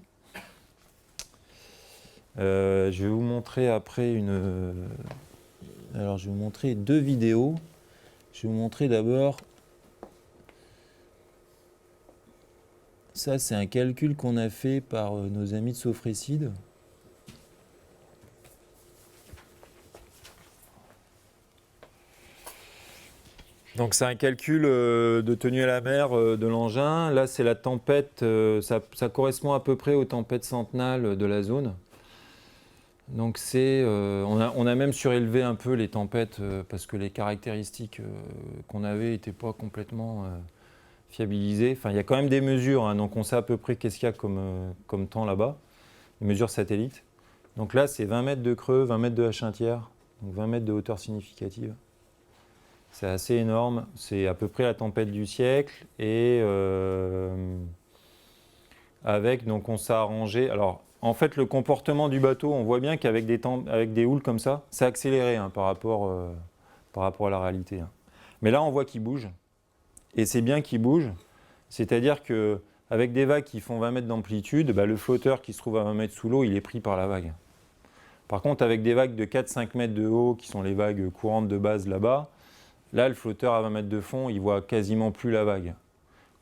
Je vais vous montrer après Alors je vais vous montrer 2 vidéos. Je vais vous montrer d'abord... Ça, c'est un calcul qu'on a fait par nos amis de Sofrécide. Donc c'est un calcul de tenue à la mer de l'engin. Là, c'est la tempête, ça correspond à peu près aux tempêtes centenales de la zone. Donc on a même surélevé un peu les tempêtes parce que les caractéristiques qu'on avait n'étaient pas complètement fiabilisées. Enfin, il y a quand même des mesures, hein, donc on sait à peu près qu'est-ce qu'il y a comme temps là-bas, des mesures satellites. Donc là, c'est 20 mètres de creux, 20 mètres de H1/3, donc 20 mètres de hauteur significative. C'est assez énorme, c'est à peu près la tempête du siècle et donc on s'est arrangé. Alors en fait le comportement du bateau, on voit bien qu'avec des houles comme ça, c'est accéléré hein, par rapport à la réalité. Hein. Mais là on voit qu'il bouge et c'est bien qu'il bouge, c'est-à-dire qu'avec des vagues qui font 20 mètres d'amplitude, le flotteur qui se trouve à 20 mètres sous l'eau, il est pris par la vague. Par contre avec des vagues de 4-5 mètres de haut, qui sont les vagues courantes de base là-bas, là, le flotteur à 20 mètres de fond, il voit quasiment plus la vague.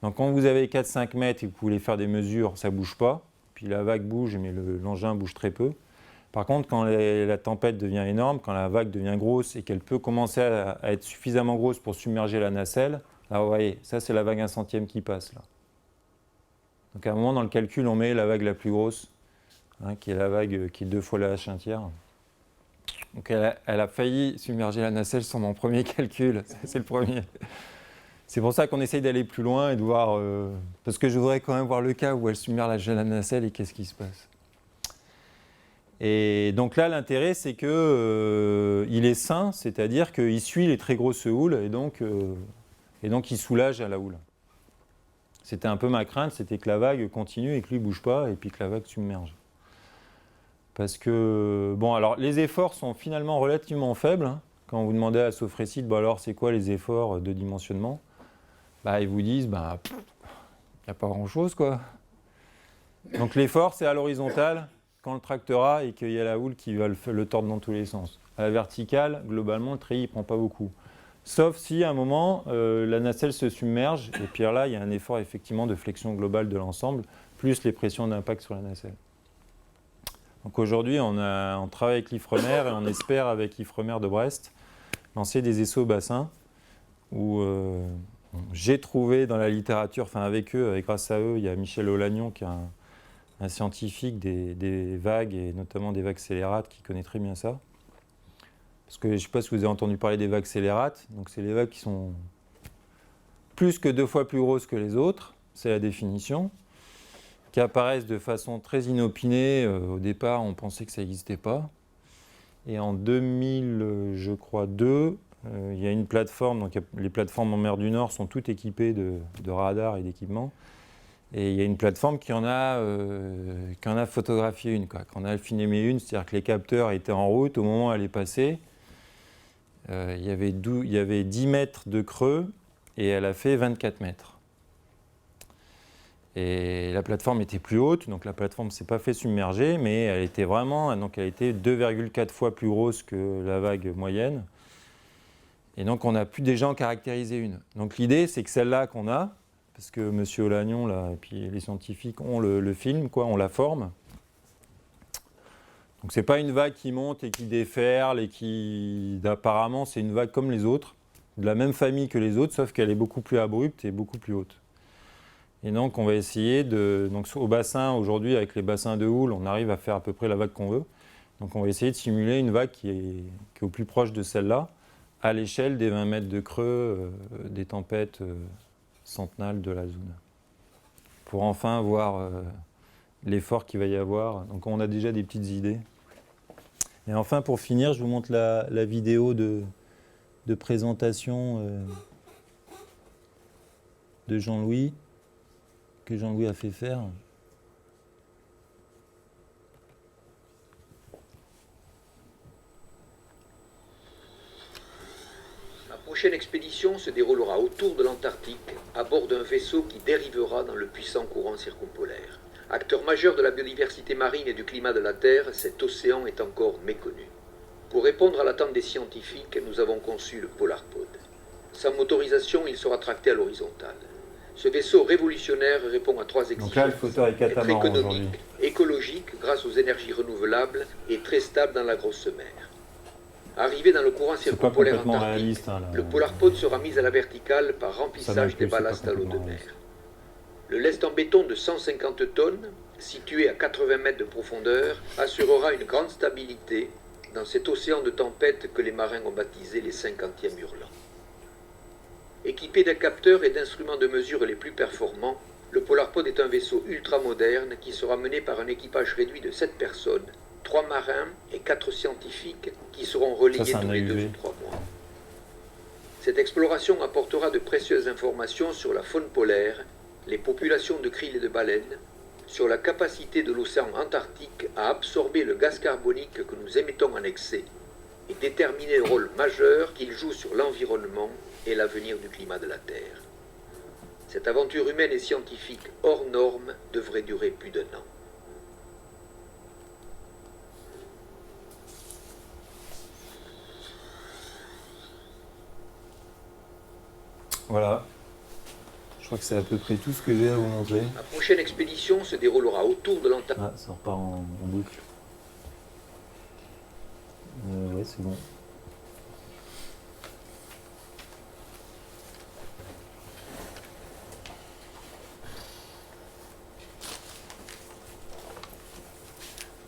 Donc quand vous avez 4-5 mètres et que vous voulez faire des mesures, ça ne bouge pas. Puis la vague bouge, mais l'engin bouge très peu. Par contre, quand la tempête devient énorme, quand la vague devient grosse et qu'elle peut commencer à être suffisamment grosse pour submerger la nacelle, là, vous voyez, ça c'est la vague 1/100e qui passe. Là. Donc à un moment dans le calcul, on met la vague la plus grosse, hein, qui est la vague qui est 2 fois la H1/3. Donc elle a failli submerger la nacelle sur mon premier calcul, c'est le premier. C'est pour ça qu'on essaye d'aller plus loin et de voir, parce que je voudrais quand même voir le cas où elle submerge la nacelle et qu'est-ce qui se passe. Et donc là, l'intérêt, c'est qu'il est sain, c'est-à-dire qu'il suit les très grosses houles et donc il soulage à la houle. C'était un peu ma crainte, c'était que la vague continue et que lui ne bouge pas et puis que la vague submerge. Parce que, alors les efforts sont finalement relativement faibles. Hein. Quand vous demandez à Sofrécide, alors c'est quoi les efforts de dimensionnement ? Ils vous disent, il n'y a pas grand-chose, quoi. Donc l'effort, c'est à l'horizontale, quand le tractera et qu'il y a la houle qui va le tordre dans tous les sens. À la verticale, globalement, le treillis ne prend pas beaucoup. Sauf si, à un moment, la nacelle se submerge, et puis là, il y a un effort, effectivement, de flexion globale de l'ensemble, plus les pressions d'impact sur la nacelle. Donc aujourd'hui, on travaille avec l'Ifremer et on espère, avec l'Ifremer de Brest, lancer des essais au bassin où j'ai trouvé dans la littérature, avec eux, grâce à eux, il y a Michel Olagnon qui est un scientifique des vagues et notamment des vagues scélérates qui connaît très bien ça. Parce que je ne sais pas si vous avez entendu parler des vagues scélérates. Donc c'est les vagues qui sont plus que 2 fois plus grosses que les autres, c'est la définition, qui apparaissent de façon très inopinée. Au départ, on pensait que ça n'existait pas. Et en 2000, je crois, il y a une plateforme, donc les plateformes en mer du Nord sont toutes équipées de radars et d'équipements. Et il y a une plateforme qui en a photographié une, qui en a filmé une, c'est-à-dire que les capteurs étaient en route au moment où elle est passée. Il y avait 10 mètres de creux et elle a fait 24 mètres. Et la plateforme était plus haute, donc la plateforme ne s'est pas fait submerger, mais elle était vraiment, donc elle était 2,4 fois plus grosse que la vague moyenne. Et donc on a pu déjà en caractériser une. Donc l'idée, c'est que celle-là qu'on a, parce que M. Olagnon là, et puis les scientifiques ont le film, on la forme. Donc c'est pas une vague qui monte et qui déferle et qui, apparemment, c'est une vague comme les autres, de la même famille que les autres, sauf qu'elle est beaucoup plus abrupte et beaucoup plus haute. Et donc on va essayer donc au bassin, aujourd'hui avec les bassins de houle, on arrive à faire à peu près la vague qu'on veut. Donc on va essayer de simuler une vague qui est au plus proche de celle-là, à l'échelle des 20 mètres de creux des tempêtes centenales de la zone. Pour enfin voir l'effort qu'il va y avoir. Donc on a déjà des petites idées. Et enfin, pour finir, je vous montre la vidéo de présentation de Jean-Louis, que Jean-Louis a fait faire. La prochaine expédition se déroulera autour de l'Antarctique, à bord d'un vaisseau qui dérivera dans le puissant courant circumpolaire. Acteur majeur de la biodiversité marine et du climat de la Terre, cet océan est encore méconnu. Pour répondre à l'attente des scientifiques, nous avons conçu le Polarpod. Sans motorisation, il sera tracté à l'horizontale. Ce vaisseau révolutionnaire répond à 3 exigences. Donc là, le flotteur est catamaran être aujourd'hui. économique, écologique grâce aux énergies renouvelables et très stable dans la grosse mer. Arrivé dans le courant circumpolaire antarctique, le Polarpod sera mis à la verticale par remplissage des ballasts à l'eau de mer. Le lest en béton de 150 tonnes, situé à 80 mètres de profondeur, assurera une grande stabilité dans cet océan de tempête que les marins ont baptisé les 50e hurlants. Équipé d'un capteur et d'instruments de mesure les plus performants, le Polarpod est un vaisseau ultramoderne qui sera mené par un équipage réduit de 7 personnes, 3 marins et 4 scientifiques qui seront relayés tous les 2 ou 3 mois. Cette exploration apportera de précieuses informations sur la faune polaire, les populations de krill et de baleines, sur la capacité de l'océan Antarctique à absorber le gaz carbonique que nous émettons en excès et déterminer le rôle majeur qu'il joue sur l'environnement et l'avenir du climat de la Terre. Cette aventure humaine et scientifique hors norme devrait durer plus d'1 an. Voilà. Je crois que c'est à peu près tout ce que j'ai à vous montrer. La prochaine expédition se déroulera autour de l'Antarctique. Ah, ça repart en boucle. Ouais, c'est bon.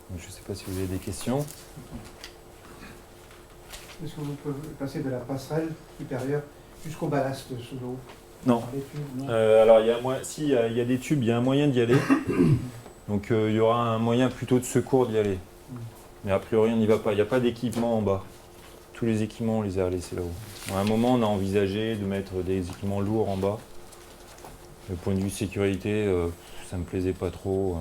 Donc, je ne sais pas si vous avez des questions. Est-ce que vous pouvez passer de la passerelle supérieure jusqu'au ballast sous l'eau? Non. Alors, il y a des tubes, il y a un moyen d'y aller. Donc, il y aura un moyen plutôt de secours d'y aller. Mais a priori, on n'y va pas. Il n'y a pas d'équipement en bas. Tous les équipements, on les a laissés là-haut. À un moment, on a envisagé de mettre des équipements lourds en bas. Du point de vue sécurité, ça ne me plaisait pas trop.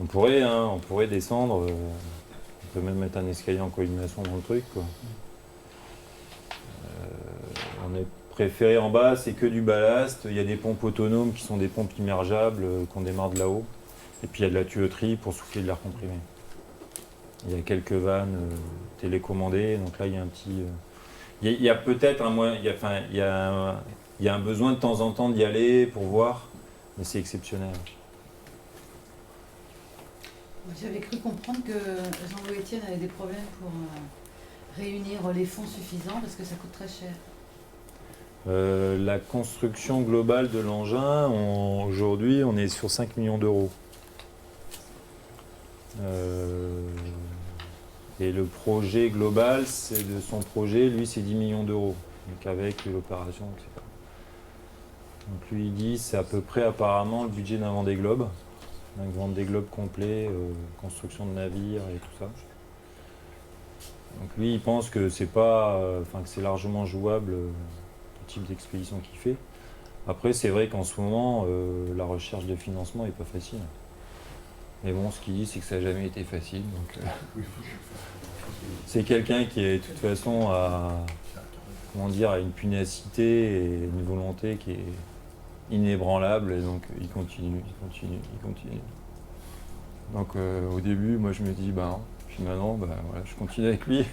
On pourrait descendre. On peut même mettre un escalier en coordination dans le truc, quoi. On est préféré en bas, c'est que du ballast. Il y a des pompes autonomes qui sont des pompes immergeables qu'on démarre de là-haut. Et puis il y a de la tuyauterie pour souffler de l'air comprimé. Il y a quelques vannes télécommandées. Donc là, il y a un petit. Il y a peut-être un moyen. Il y a un besoin de temps en temps d'y aller pour voir, mais c'est exceptionnel. J'avais cru comprendre que Jean-Louis Etienne avait des problèmes pour réunir les fonds suffisants parce que ça coûte très cher. La construction globale de l'engin, aujourd'hui, on est sur 5 millions d'euros. Et le projet global, de son projet, lui, c'est 10 millions d'euros. Donc avec l'opération, etc. Donc lui, il dit c'est à peu près apparemment le budget d'un Vendée Globe. Un Vendée Globe complet, construction de navires et tout ça. Donc lui, il pense que c'est pas, que c'est largement jouable le type d'expédition qu'il fait. Après, c'est vrai qu'en ce moment, la recherche de financement n'est pas facile. Mais bon, ce qu'il dit, c'est que ça n'a jamais été facile. Donc, c'est quelqu'un qui, de toute façon, a une punacité et une volonté qui est inébranlable. Et donc, il continue. Donc, au début, moi, je me dis, puis maintenant, voilà, je continue avec lui.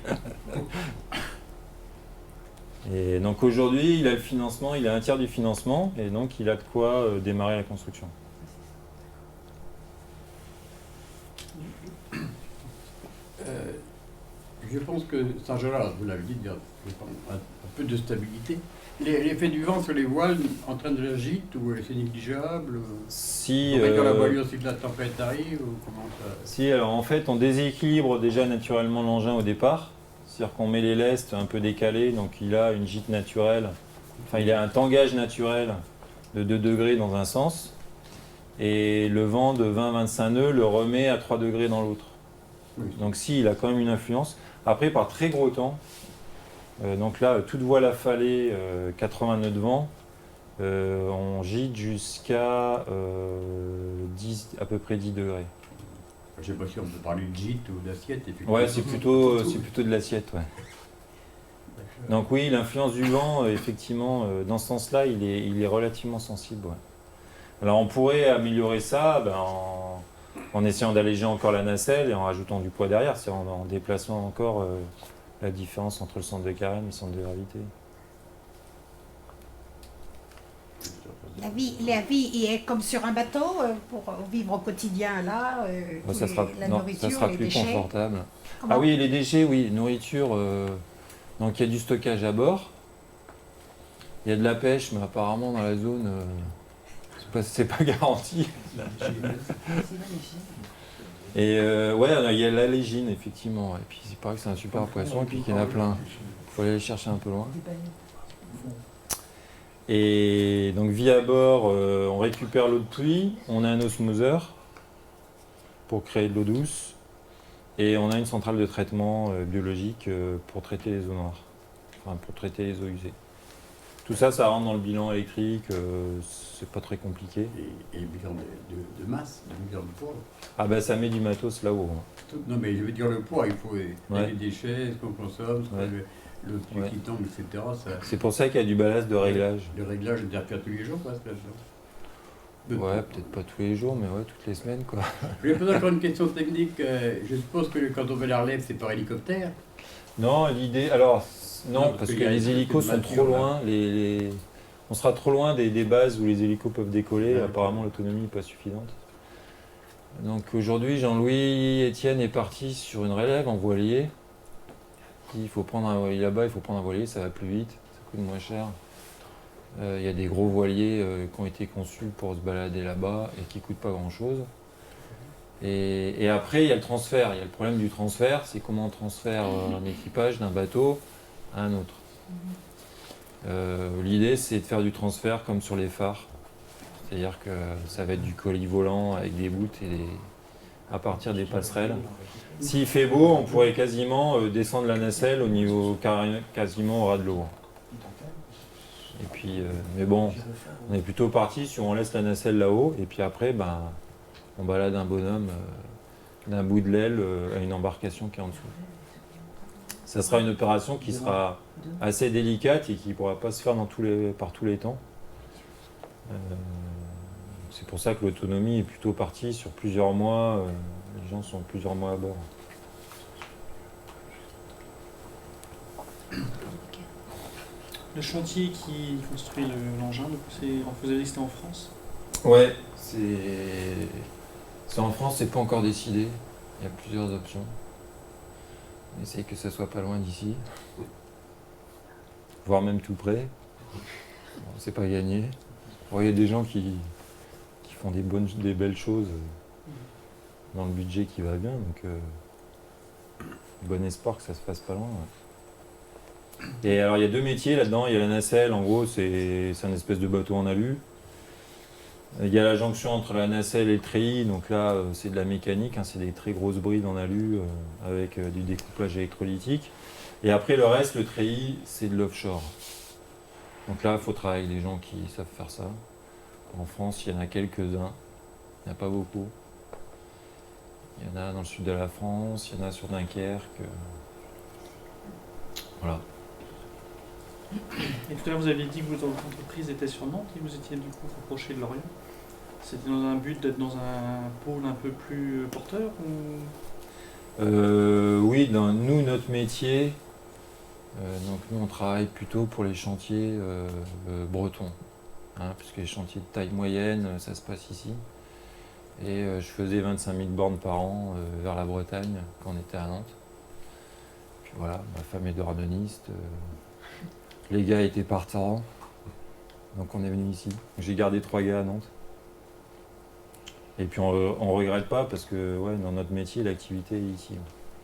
Et donc, aujourd'hui, il a le financement, il a un tiers du financement, et donc, il a de quoi démarrer la construction. Je pense que Saint-Gelard, vous l'avez dit, un peu de stabilité. L'effet du vent sur les voiles entraîne de la gîte ou c'est négligeable? Si, on va dire la voilure si la tempête arrive ou comment ça... Si, alors en fait, on déséquilibre déjà naturellement l'engin au départ. C'est-à-dire qu'on met les lestes un peu décalées, donc il a une gîte naturelle, il a un tangage naturel de 2 degrés dans un sens, et le vent de 20-25 nœuds le remet à 3 degrés dans l'autre. Oui. Donc si, il a quand même une influence. Après, par très gros temps, donc là, toute voile affalée, 80 nœuds de vent, on gîte jusqu'à à peu près 10 degrés. Je ne sais pas si on peut parler de gîte ou d'assiette. Ouais, c'est plutôt de l'assiette, ouais. Donc oui, l'influence du vent, effectivement, dans ce sens-là, il est relativement sensible. Ouais. Alors on pourrait améliorer ça en essayant d'alléger encore la nacelle et en rajoutant du poids derrière, c'est en déplaçant encore la différence entre le centre de carène et le centre de gravité. La vie est comme sur un bateau pour vivre au quotidien là. Ça sera plus déchets. confortable. Comment ? Ah oui, les déchets, oui, nourriture. Donc il y a du stockage à bord. Il y a de la pêche, mais apparemment dans la zone, c'est pas garanti. Et il y a la légine, effectivement. Et puis il paraît que c'est un super poisson, et puis qu'il y en a plein. Il faut aller le chercher un peu loin. Et donc vie à bord, on récupère l'eau de pluie, on a un osmoseur pour créer de l'eau douce, et on a une centrale de traitement biologique pour traiter les eaux noires, pour traiter les eaux usées. Tout ça, ça rentre dans le bilan électrique, c'est pas très compliqué. Et le bilan de masse, le bilan de poids. Ah ça met du matos là-haut. Hein. Non mais je veux dire le poids, il faut les déchets, ce qu'on consomme, le pluie qui tombe, etc. C'est pour ça qu'il y a du ballast de réglage. Le réglage interfère tous les jours, presque là-dedans. Ouais, peut-être pas tous les jours, mais toutes les semaines, quoi. Je vais poser encore une question technique. Je suppose que quand on fait la relève, c'est par hélicoptère? Non, l'idée... Alors, non, parce que les hélicos sont trop loin. On sera trop loin des bases où les hélicos peuvent décoller. Apparemment, l'autonomie n'est pas suffisante. Donc aujourd'hui, Jean-Louis Etienne est parti sur une relève en voilier. Il faut prendre un voilier là-bas, il faut prendre un voilier, ça va plus vite, ça coûte moins cher. Il y a des gros voiliers qui ont été conçus pour se balader là-bas et qui ne coûtent pas grand-chose. Et après, il y a le transfert. Il y a le problème du transfert, c'est comment on transfère un équipage d'un bateau à un autre. L'idée, c'est de faire du transfert comme sur les phares. C'est-à-dire que ça va être du colis volant avec des bouts à partir des passerelles. S'il fait beau, on pourrait quasiment descendre la nacelle au niveau quasiment au ras de l'eau. Et puis, mais bon, on est plutôt parti sur on laisse la nacelle là-haut et puis après, on balade un bonhomme d'un bout de l'aile à une embarcation qui est en dessous. Ça sera une opération qui sera assez délicate et qui ne pourra pas se faire par tous les temps. C'est pour ça que l'autonomie est plutôt partie sur plusieurs mois. Les gens sont plusieurs mois à bord. Le chantier qui construit l'engin, vous avez dit que c'était en France? Ouais, c'est en France, c'est pas encore décidé. Il y a plusieurs options. On essaye que ça soit pas loin d'ici. Voire même tout près. Bon, c'est pas gagné. Il y a des gens qui font des belles choses dans le budget qui va bien. Donc, bon espoir que ça se fasse pas loin. Ouais. Et alors il y a 2 métiers là-dedans, il y a la nacelle, en gros c'est un espèce de bateau en alu. Il y a la jonction entre la nacelle et le treillis, donc là c'est de la mécanique, hein, c'est des très grosses brides en alu avec du découplage électrolytique. Et après le reste, le treillis, c'est de l'offshore. Donc là il faut travailler avec des gens qui savent faire ça. En France, il y en a quelques-uns, il n'y en a pas beaucoup. Il y en a dans le sud de la France, il y en a sur Dunkerque. Voilà. Et tout à l'heure, vous avez dit que votre entreprise était sur Nantes et vous étiez du coup rapproché de Lorient. C'était dans un but d'être dans un pôle un peu plus porteur ou... Oui, nous, notre métier, donc nous on travaille plutôt pour les chantiers bretons. Hein, puisque les chantiers de taille moyenne, ça se passe ici. Et je faisais 25 000 bornes par an vers la Bretagne quand on était à Nantes. Puis voilà, ma femme est dornoniste. Les gars étaient partants. Donc on est venu ici. J'ai gardé 3 gars à Nantes. Et puis on regrette pas parce que ouais, dans notre métier, l'activité est ici.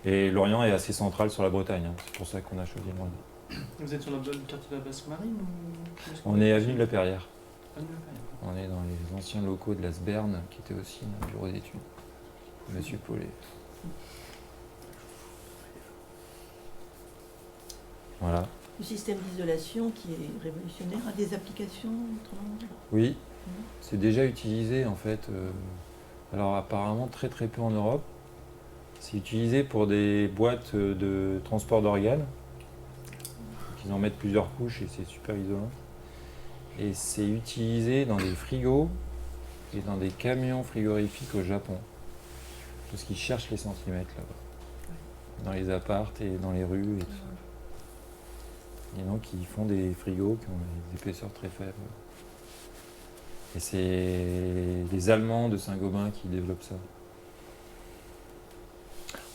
Et Lorient est assez central sur la Bretagne. Hein. C'est pour ça qu'on a choisi Lorient. Vous êtes sur le quartier de la Basse-Marine ou... On est avenue de la Perrière. Avenue de la Perrière. On est dans les anciens locaux de la Sberne, qui était aussi un bureau d'études. Monsieur Paulet. Voilà. Le système d'isolation qui est révolutionnaire a des applications autrement? Oui, c'est déjà utilisé en fait. Alors apparemment très très peu en Europe. C'est utilisé pour des boîtes de transport d'organes. Ils en mettent plusieurs couches et c'est super isolant. Et c'est utilisé dans des frigos et dans des camions frigorifiques au Japon. Parce qu'ils cherchent les centimètres là-bas. Dans les appartes et dans les rues et tout ça. Et donc ils font des frigos qui ont des épaisseurs très faibles. Et c'est les Allemands de Saint-Gobain qui développent ça.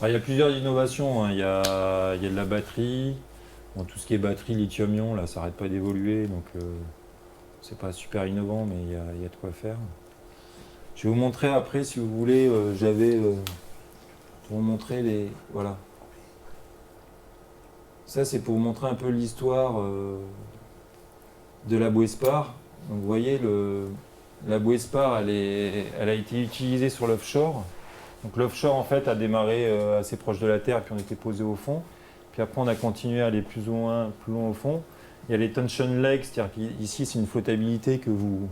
Alors, il y a plusieurs innovations. Hein. Il y a de la batterie. Bon, tout ce qui est batterie lithium-ion, là, ça n'arrête pas d'évoluer. Donc c'est pas super innovant, mais il y a de quoi faire. Je vais vous montrer après, si vous voulez, pour vous montrer les... Voilà. Ça, c'est pour vous montrer un peu l'histoire de la Bouespar. Donc vous voyez, la Bouespar, elle a été utilisée sur l'offshore. Donc l'offshore, en fait, a démarré assez proche de la Terre, et puis on était posé au fond. Puis après, on a continué à aller plus ou moins plus loin au fond. Il y a les tension legs, c'est-à-dire qu'ici, c'est une flottabilité que vous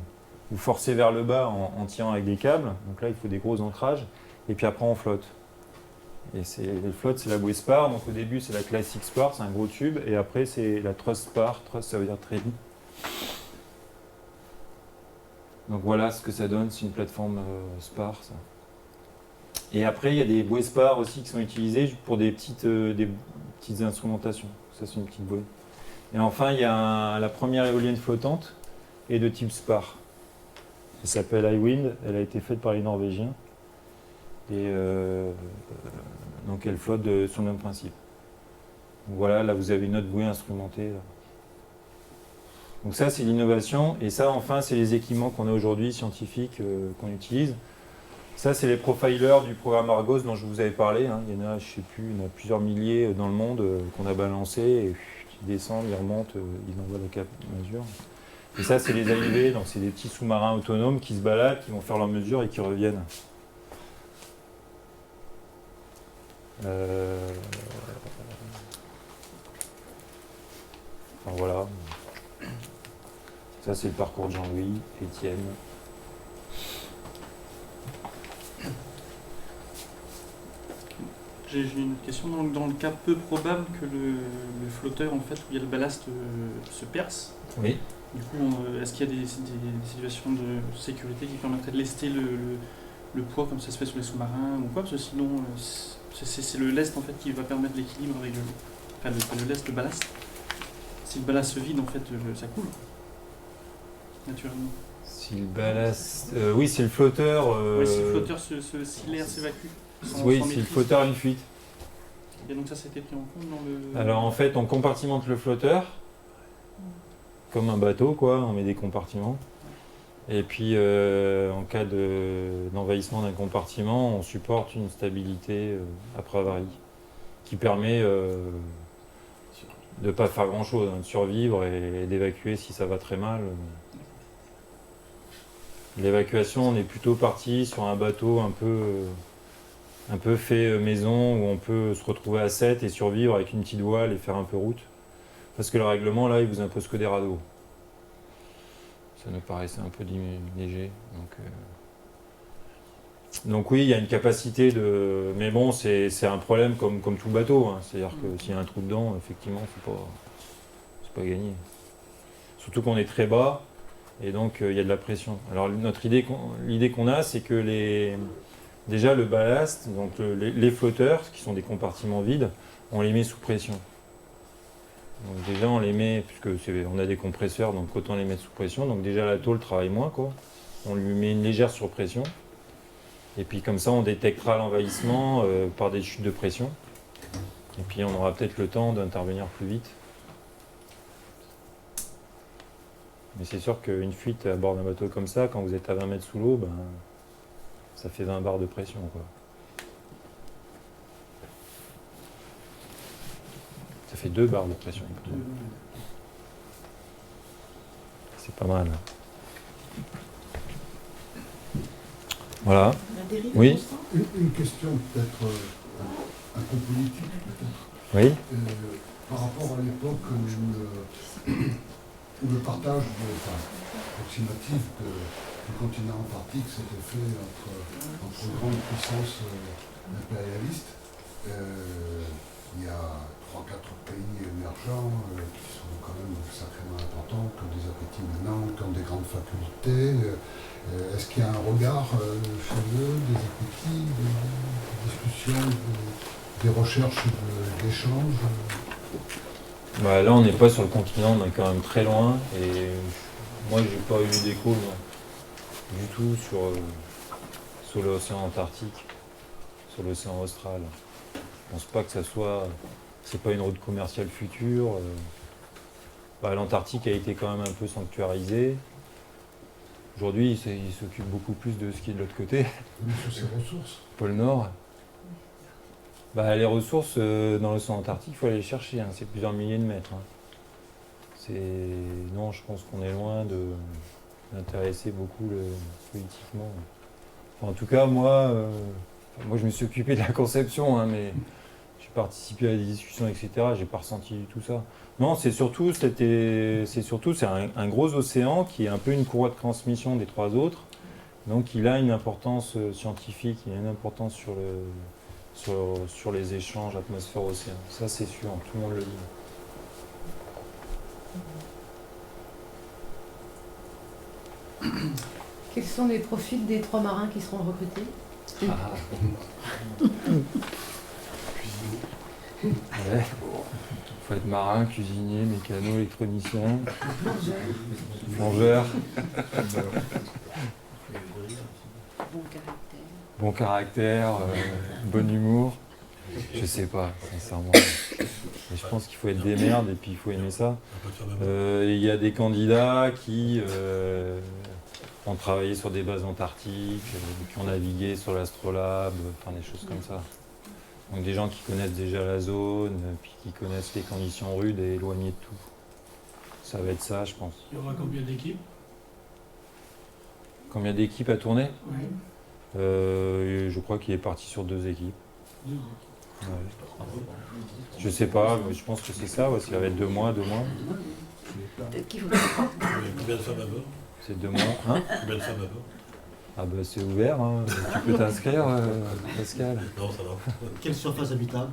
forcez vers le bas en tirant avec des câbles. Donc là, il faut des gros ancrages. Et puis après, on flotte. Et les flottes, c'est la Bouespar. Donc au début, c'est la classique spar, c'est un gros tube. Et après, c'est la truss spar. Truss, ça veut dire treillis. Donc voilà ce que ça donne, c'est une plateforme spar, ça. Et après, il y a des Bouespar aussi qui sont utilisés pour des petites instrumentations. Ça, c'est une petite bouée. Et enfin, il y a la première éolienne flottante et de type spar. Elle s'appelle iWind, elle a été faite par les Norvégiens. Et donc elle flotte sur le même principe. Donc voilà, là vous avez une autre bouée instrumentée. Là. Donc ça c'est l'innovation. Et ça enfin c'est les équipements qu'on a aujourd'hui, scientifiques, qu'on utilise. Ça c'est les profilers du programme Argos dont je vous avais parlé. Hein. Il y en a, je sais plus, il y en a plusieurs milliers dans le monde qu'on a balancés. Et ils descendent, ils remontent, ils envoient la mesure. Et ça c'est les AUV, donc c'est des petits sous-marins autonomes qui se baladent, qui vont faire leurs mesures et qui reviennent. Enfin, voilà. Ça c'est le parcours de Jean-Louis, Étienne. J'ai une question. Dans le cas peu probable que le flotteur, en fait, où il y a le ballast, se perce, oui. Du coup, est-ce qu'il y a des situations de sécurité qui permettraient de lester le poids comme ça se fait sur les sous-marins ou quoi? Parce que sinon, c'est le lest en fait qui va permettre l'équilibre avec le lest, le ballast. Si le ballast se vide, en fait, ça coule. Naturellement. Si le ballast... oui, c'est le flotteur... Oui, si le flotteur, si l'air s'évacue. Oui, si le flotteur a une fuite. Et donc ça, c'était pris en compte dans le... Alors en fait, on compartimente le flotteur, comme un bateau, quoi, on met des compartiments. Et puis, en cas d'envahissement d'un compartiment, on supporte une stabilité après avarie, qui permet de ne pas faire grand-chose, de survivre et d'évacuer si ça va très mal. L'évacuation, on est plutôt parti sur un bateau un peu fait maison, où on peut se retrouver à 7 et survivre avec une petite voile et faire un peu route. Parce que le règlement, là, il vous impose que des radeaux. Ça nous paraissait un peu léger. Donc oui, il y a une capacité de... Mais bon, c'est un problème comme tout bateau. Hein. C'est-à-dire que s'il y a un trou dedans, effectivement, c'est pas gagné. Surtout qu'on est très bas, et donc il y a de la pression. Alors l'idée qu'on a, c'est que déjà le ballast, donc les flotteurs, qui sont des compartiments vides, on les met sous pression. Donc déjà on les met, on a des compresseurs, donc autant les mettre sous pression. Donc déjà la tôle travaille moins, quoi. On lui met une légère surpression. Et puis comme ça on détectera l'envahissement par des chutes de pression. Et puis on aura peut-être le temps d'intervenir plus vite. Mais c'est sûr qu'une fuite à bord d'un bateau comme ça, quand vous êtes à 20 mètres sous l'eau, ça fait 20 bars de pression, quoi. Ça fait 2 barres de pression. C'est pas mal. Voilà. Oui. Une question peut-être un peu politique, peut-être. Oui. Par rapport à l'époque où le partage approximatif du continent antarctique s'était fait entre grandes puissances impérialistes, il y a 3-4 pays émergents qui sont quand même sacrément importants, qui ont des appétits maintenant, qui ont des grandes facultés. Est-ce qu'il y a un regard chez eux, des appétits, des discussions, des recherches d'échanges Là, on n'est pas sur le continent, on est quand même très loin. Et moi, j'ai pas eu d'écho du tout sur l'océan Antarctique, sur l'océan Austral. Je pense pas que ça soit... C'est pas une route commerciale future. L'Antarctique a été quand même un peu sanctuarisé. Aujourd'hui, il s'occupe beaucoup plus de ce qui est de l'autre côté. Mais sur ses ressources. Pôle Nord. Les ressources dans l'océan Antarctique, il faut aller les chercher. Hein. C'est plusieurs milliers de mètres. Hein. Non, je pense qu'on est loin d'intéresser beaucoup politiquement. En tout cas, moi, je me suis occupé de la conception, hein, mais j'ai participé à des discussions, etc. J'ai pas ressenti du tout ça. Non, c'est surtout un gros océan qui est un peu une courroie de transmission des 3 autres. Donc il a une importance scientifique, il a une importance sur les échanges atmosphère-océan. Ça c'est sûr, tout le monde le dit. Quels sont les profils des 3 marins qui seront recrutés? Ouais. Il faut être marin, cuisinier, mécano, électronicien, plongeur. Bon caractère, bon humour. Je sais pas, sincèrement. Mais je pense qu'il faut être des merdes et puis il faut aimer ça. Il y a des candidats qui ont travaillé sur des bases antarctiques, qui ont navigué sur l'Astrolabe, enfin des choses comme ça. Donc des gens qui connaissent déjà la zone, puis qui connaissent les conditions rudes et éloignées de tout. Ça va être ça, je pense. Il y aura combien d'équipes? Combien d'équipes à tourner? Oui. Je crois qu'il est parti sur 2 équipes. Ouais. Je sais pas, mais je pense que c'est ça, ça va être 2 mois. Combien de femmes à bord? C'est 2 mois. Hein? Combien de femmes à bord? Ah c'est ouvert, hein. Tu peux t'inscrire, Pascal. Non, ça va. Quelle surface habitable?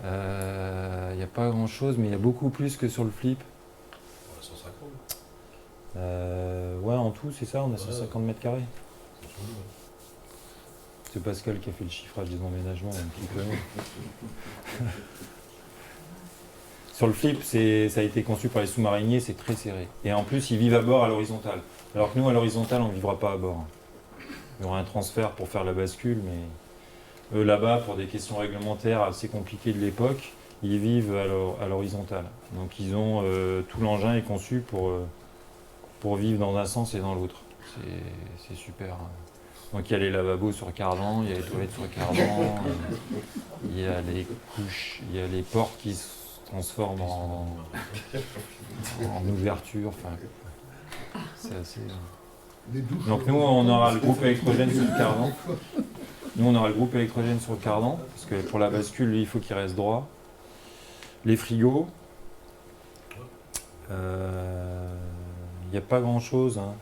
Il n'y a pas grand chose, mais il y a beaucoup plus que sur le flip. 150. En tout, c'est ça, on a 150 mètres carrés. C'est Pascal qui a fait le chiffrage des emménagements, un petit peu. Sur le flip, ça a été conçu par les sous-mariniers, c'est très serré. Et en plus, ils vivent à bord à l'horizontale. Alors que nous, à l'horizontale, on ne vivra pas à bord. Il y aura un transfert pour faire la bascule, mais eux, là-bas, pour des questions réglementaires assez compliquées de l'époque, ils vivent à l'horizontale. Donc tout l'engin est conçu pour vivre dans un sens et dans l'autre. C'est super. Donc il y a les lavabos sur cardan, il y a les toilettes sur cardan, il y a les couches, il y a les portes qui se transforment en ouverture. Enfin, c'est assez... Donc nous, on aura le groupe électrogène sur le cardan. Nous, on aura le groupe électrogène sur le cardan, parce que pour la bascule, lui, il faut qu'il reste droit. Les frigos, il n'y a pas grand-chose. Hein.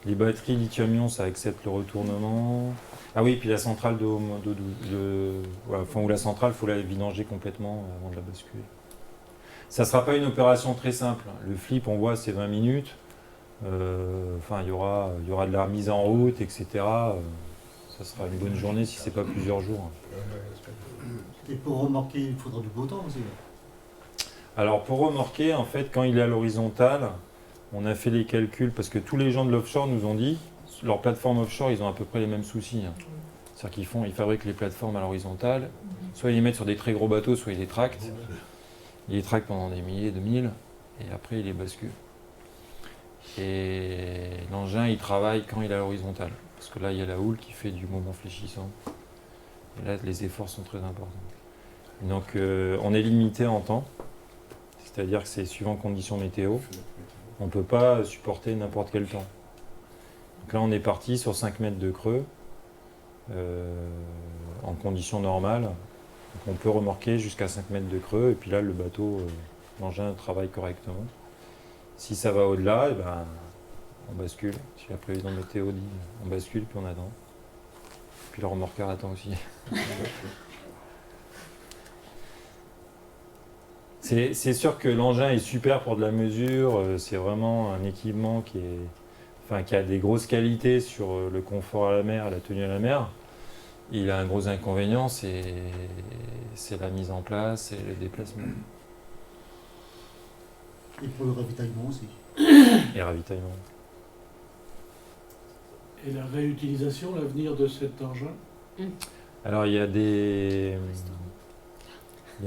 Les batteries lithium-ion, ça accepte le retournement. Ah oui, puis la centrale voilà, enfin, où la centrale, il faut la vidanger complètement avant de la basculer. Ça ne sera pas une opération très simple. Le flip, on voit, c'est 20 minutes. Enfin, il y aura de la remise en route, etc. Ça sera une bonne journée si ce n'est pas plusieurs jours. Et pour remorquer, il faudra du beau temps aussi. Alors pour remorquer, en fait, quand il est à l'horizontale, on a fait les calculs, parce que tous les gens de l'offshore nous ont dit, leur plateforme offshore, ils ont à peu près les mêmes soucis. Hein. C'est-à-dire qu'ils fabriquent les plateformes à l'horizontale, soit ils les mettent sur des très gros bateaux, soit ils les tractent. Ils les tractent pendant des milliers de milles, et après ils les basculent. Et l'engin, il travaille quand il est à l'horizontale, parce que là, il y a la houle qui fait du moment fléchissant. Et là, les efforts sont très importants. Donc, on est limité en temps, c'est-à-dire que c'est suivant conditions météo. On ne peut pas supporter n'importe quel temps. Donc là, on est parti sur 5 mètres de creux, en conditions normales. Donc on peut remorquer jusqu'à 5 mètres de creux, et puis là, le bateau, l'engin travaille correctement. Si ça va au-delà, eh ben, on bascule. Si la prévision météo dit, on bascule, puis on attend. Puis le remorqueur attend aussi. C'est sûr que l'engin est super pour de la mesure, c'est vraiment un équipement qui a des grosses qualités sur le confort à la mer, la tenue à la mer. Il a un gros inconvénient, c'est la mise en place et le déplacement. Et pour le ravitaillement aussi. Et ravitaillement. Et la réutilisation, l'avenir de cet engin? Alors il y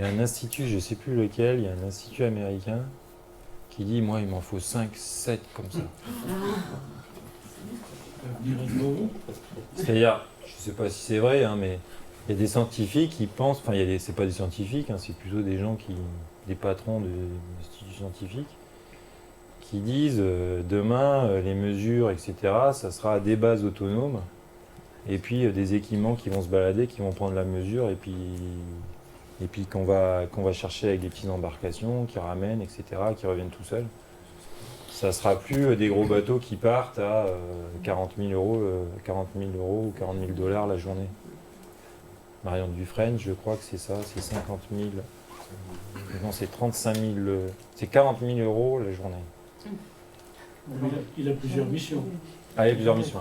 a un institut, je ne sais plus lequel, il y a un institut américain qui dit, moi il m'en faut 5, 7 comme ça. L'avenir est devant vous. C'est-à-dire, je ne sais pas si c'est vrai, hein, mais il y a des scientifiques qui pensent, enfin c'est pas des scientifiques, hein, c'est plutôt des gens des patrons d'instituts scientifiques, qui disent demain les mesures, etc., ça sera à des bases autonomes, et puis des équipements qui vont se balader, qui vont prendre la mesure, et puis qu'on va chercher avec des petites embarcations, qui ramènent, etc., qui reviennent tout seuls. Ça ne sera plus des gros bateaux qui partent à 40 000 euros ou 40 000 $ la journée. Marianne Dufresne, je crois que c'est ça, c'est 50 000. Non, c'est 35 000, c'est 40 000 euros la journée. Il a plusieurs missions. Ah, il y a plusieurs missions.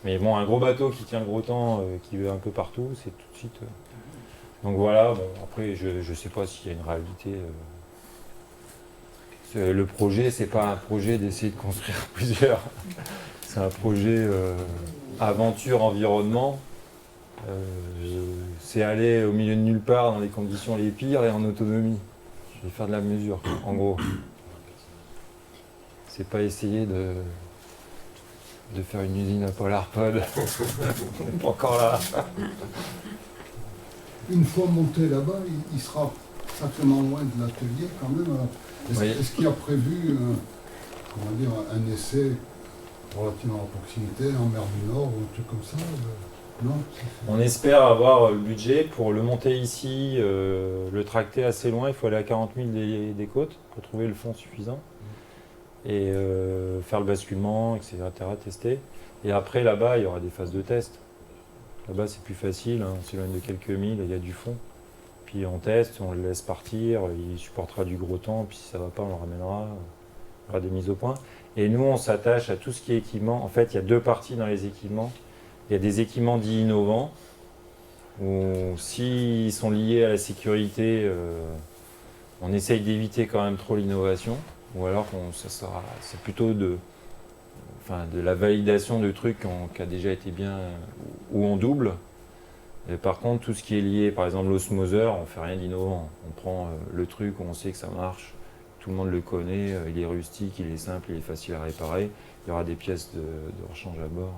Mais bon, un gros bateau qui tient le gros temps, qui va un peu partout, c'est tout de suite. Donc voilà, bon, après, je ne sais pas s'il y a une réalité. Le projet, c'est pas un projet d'essayer de construire plusieurs. C'est un projet aventure, environnement. C'est aller au milieu de nulle part dans les conditions les pires et en autonomie. Je vais faire de la mesure, en gros. C'est pas essayer de faire une usine à Polarpod. On n'est pas encore là. Une fois monté là-bas, il sera sacrément loin de l'atelier quand même. Est-ce qu'il y a prévu un essai relativement à proximité, en mer du Nord ou un truc comme ça? Non. On espère avoir le budget pour le monter ici, le tracter assez loin. Il faut aller à 40 000 des côtes pour trouver le fond suffisant et faire le basculement, etc., tester. Et après, là-bas, il y aura des phases de test. Là-bas, c'est plus facile, hein, on s'éloigne de quelques milles, il y a du fond. Puis on teste, on le laisse partir, il supportera du gros temps, puis si ça ne va pas, on le ramènera, il y aura des mises au point. Et nous, on s'attache à tout ce qui est équipement. En fait, il y a deux parties dans les équipements. Il y a des équipements dits innovants, où s'ils sont liés à la sécurité, on essaye d'éviter quand même trop l'innovation, ou alors c'est plutôt de la validation de trucs qui a déjà été bien, ou on double. Et par contre, tout ce qui est lié, par exemple l'osmoseur, on ne fait rien d'innovant. On prend le truc où on sait que ça marche, tout le monde le connaît, il est rustique, il est simple, il est facile à réparer. Il y aura des pièces de rechange à bord.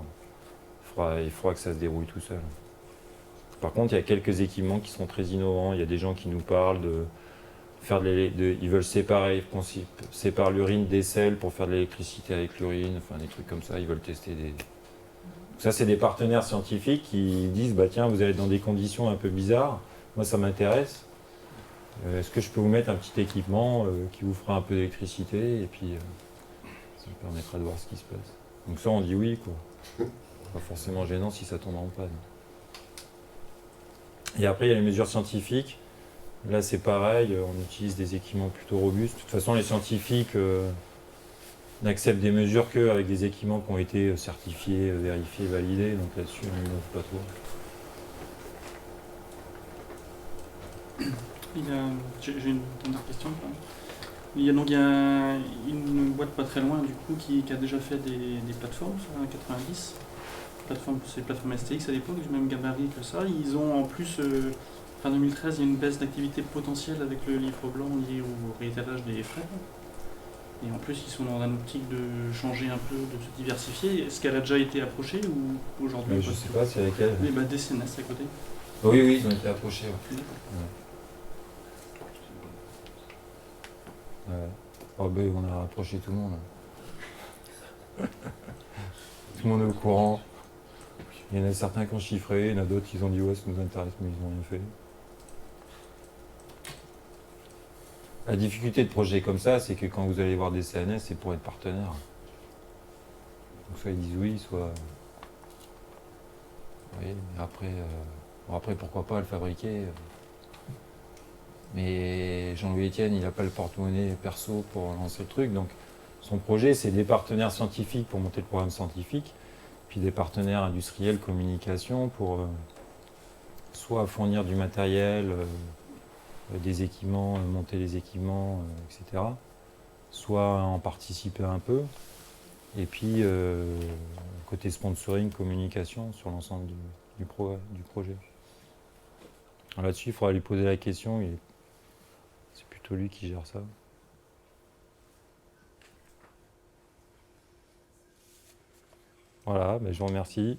il faudra que ça se déroule tout seul. Par contre, il y a quelques équipements qui sont très innovants. Il y a des gens qui nous parlent de faire ils veulent séparer l'urine des sels pour faire de l'électricité avec l'urine, enfin des trucs comme ça. Ils veulent tester des... Ça, c'est des partenaires scientifiques qui disent bah tiens, vous allez être dans des conditions un peu bizarres. Moi, ça m'intéresse. Est-ce que je peux vous mettre un petit équipement qui vous fera un peu d'électricité et puis ça me permettra de voir ce qui se passe. Donc ça, on dit oui, quoi. Pas forcément gênant si ça tombe en panne. Et après, il y a les mesures scientifiques. Là, c'est pareil, on utilise des équipements plutôt robustes. De toute façon, les scientifiques n'acceptent des mesures qu'avec des équipements qui ont été certifiés, vérifiés, validés. Donc là-dessus, on n'innove pas trop. J'ai une dernière question. Il y a une boîte pas très loin, du coup, qui a déjà fait des plateformes sur un 90. C'est les plateformes STX à l'époque, du même gabarit que ça. Ils ont en plus, fin 2013, il y a une baisse d'activité potentielle avec le livre blanc lié au réétalage des frais. Et en plus, ils sont dans une optique de changer un peu, de se diversifier. Est-ce qu'elle a déjà été approchée ou aujourd'hui? Je ne sais pas, c'est laquelle? DCNS à côté. Oui, ils ont été approchés. Ouais. Ouais. Oh ben, on a approché tout le monde. Tout le monde est au courant. Il y en a certains qui ont chiffré, il y en a d'autres qui ont dit ouais, ça nous intéresse, mais ils n'ont rien fait. La difficulté de projets comme ça, c'est que quand vous allez voir des CNS, c'est pour être partenaire. Donc soit ils disent oui, soit... Oui, mais après pourquoi pas le fabriquer. Mais Jean-Louis Etienne, il n'a pas le porte-monnaie perso pour lancer le truc. Donc son projet, c'est des partenaires scientifiques pour monter le programme scientifique, puis des partenaires industriels, communication, pour soit fournir du matériel, des équipements, monter les équipements, etc. Soit en participer un peu. Et puis, côté sponsoring, communication sur l'ensemble du projet. Là-dessus, il faudra lui poser la question. C'est plutôt lui qui gère ça. Voilà, je vous remercie.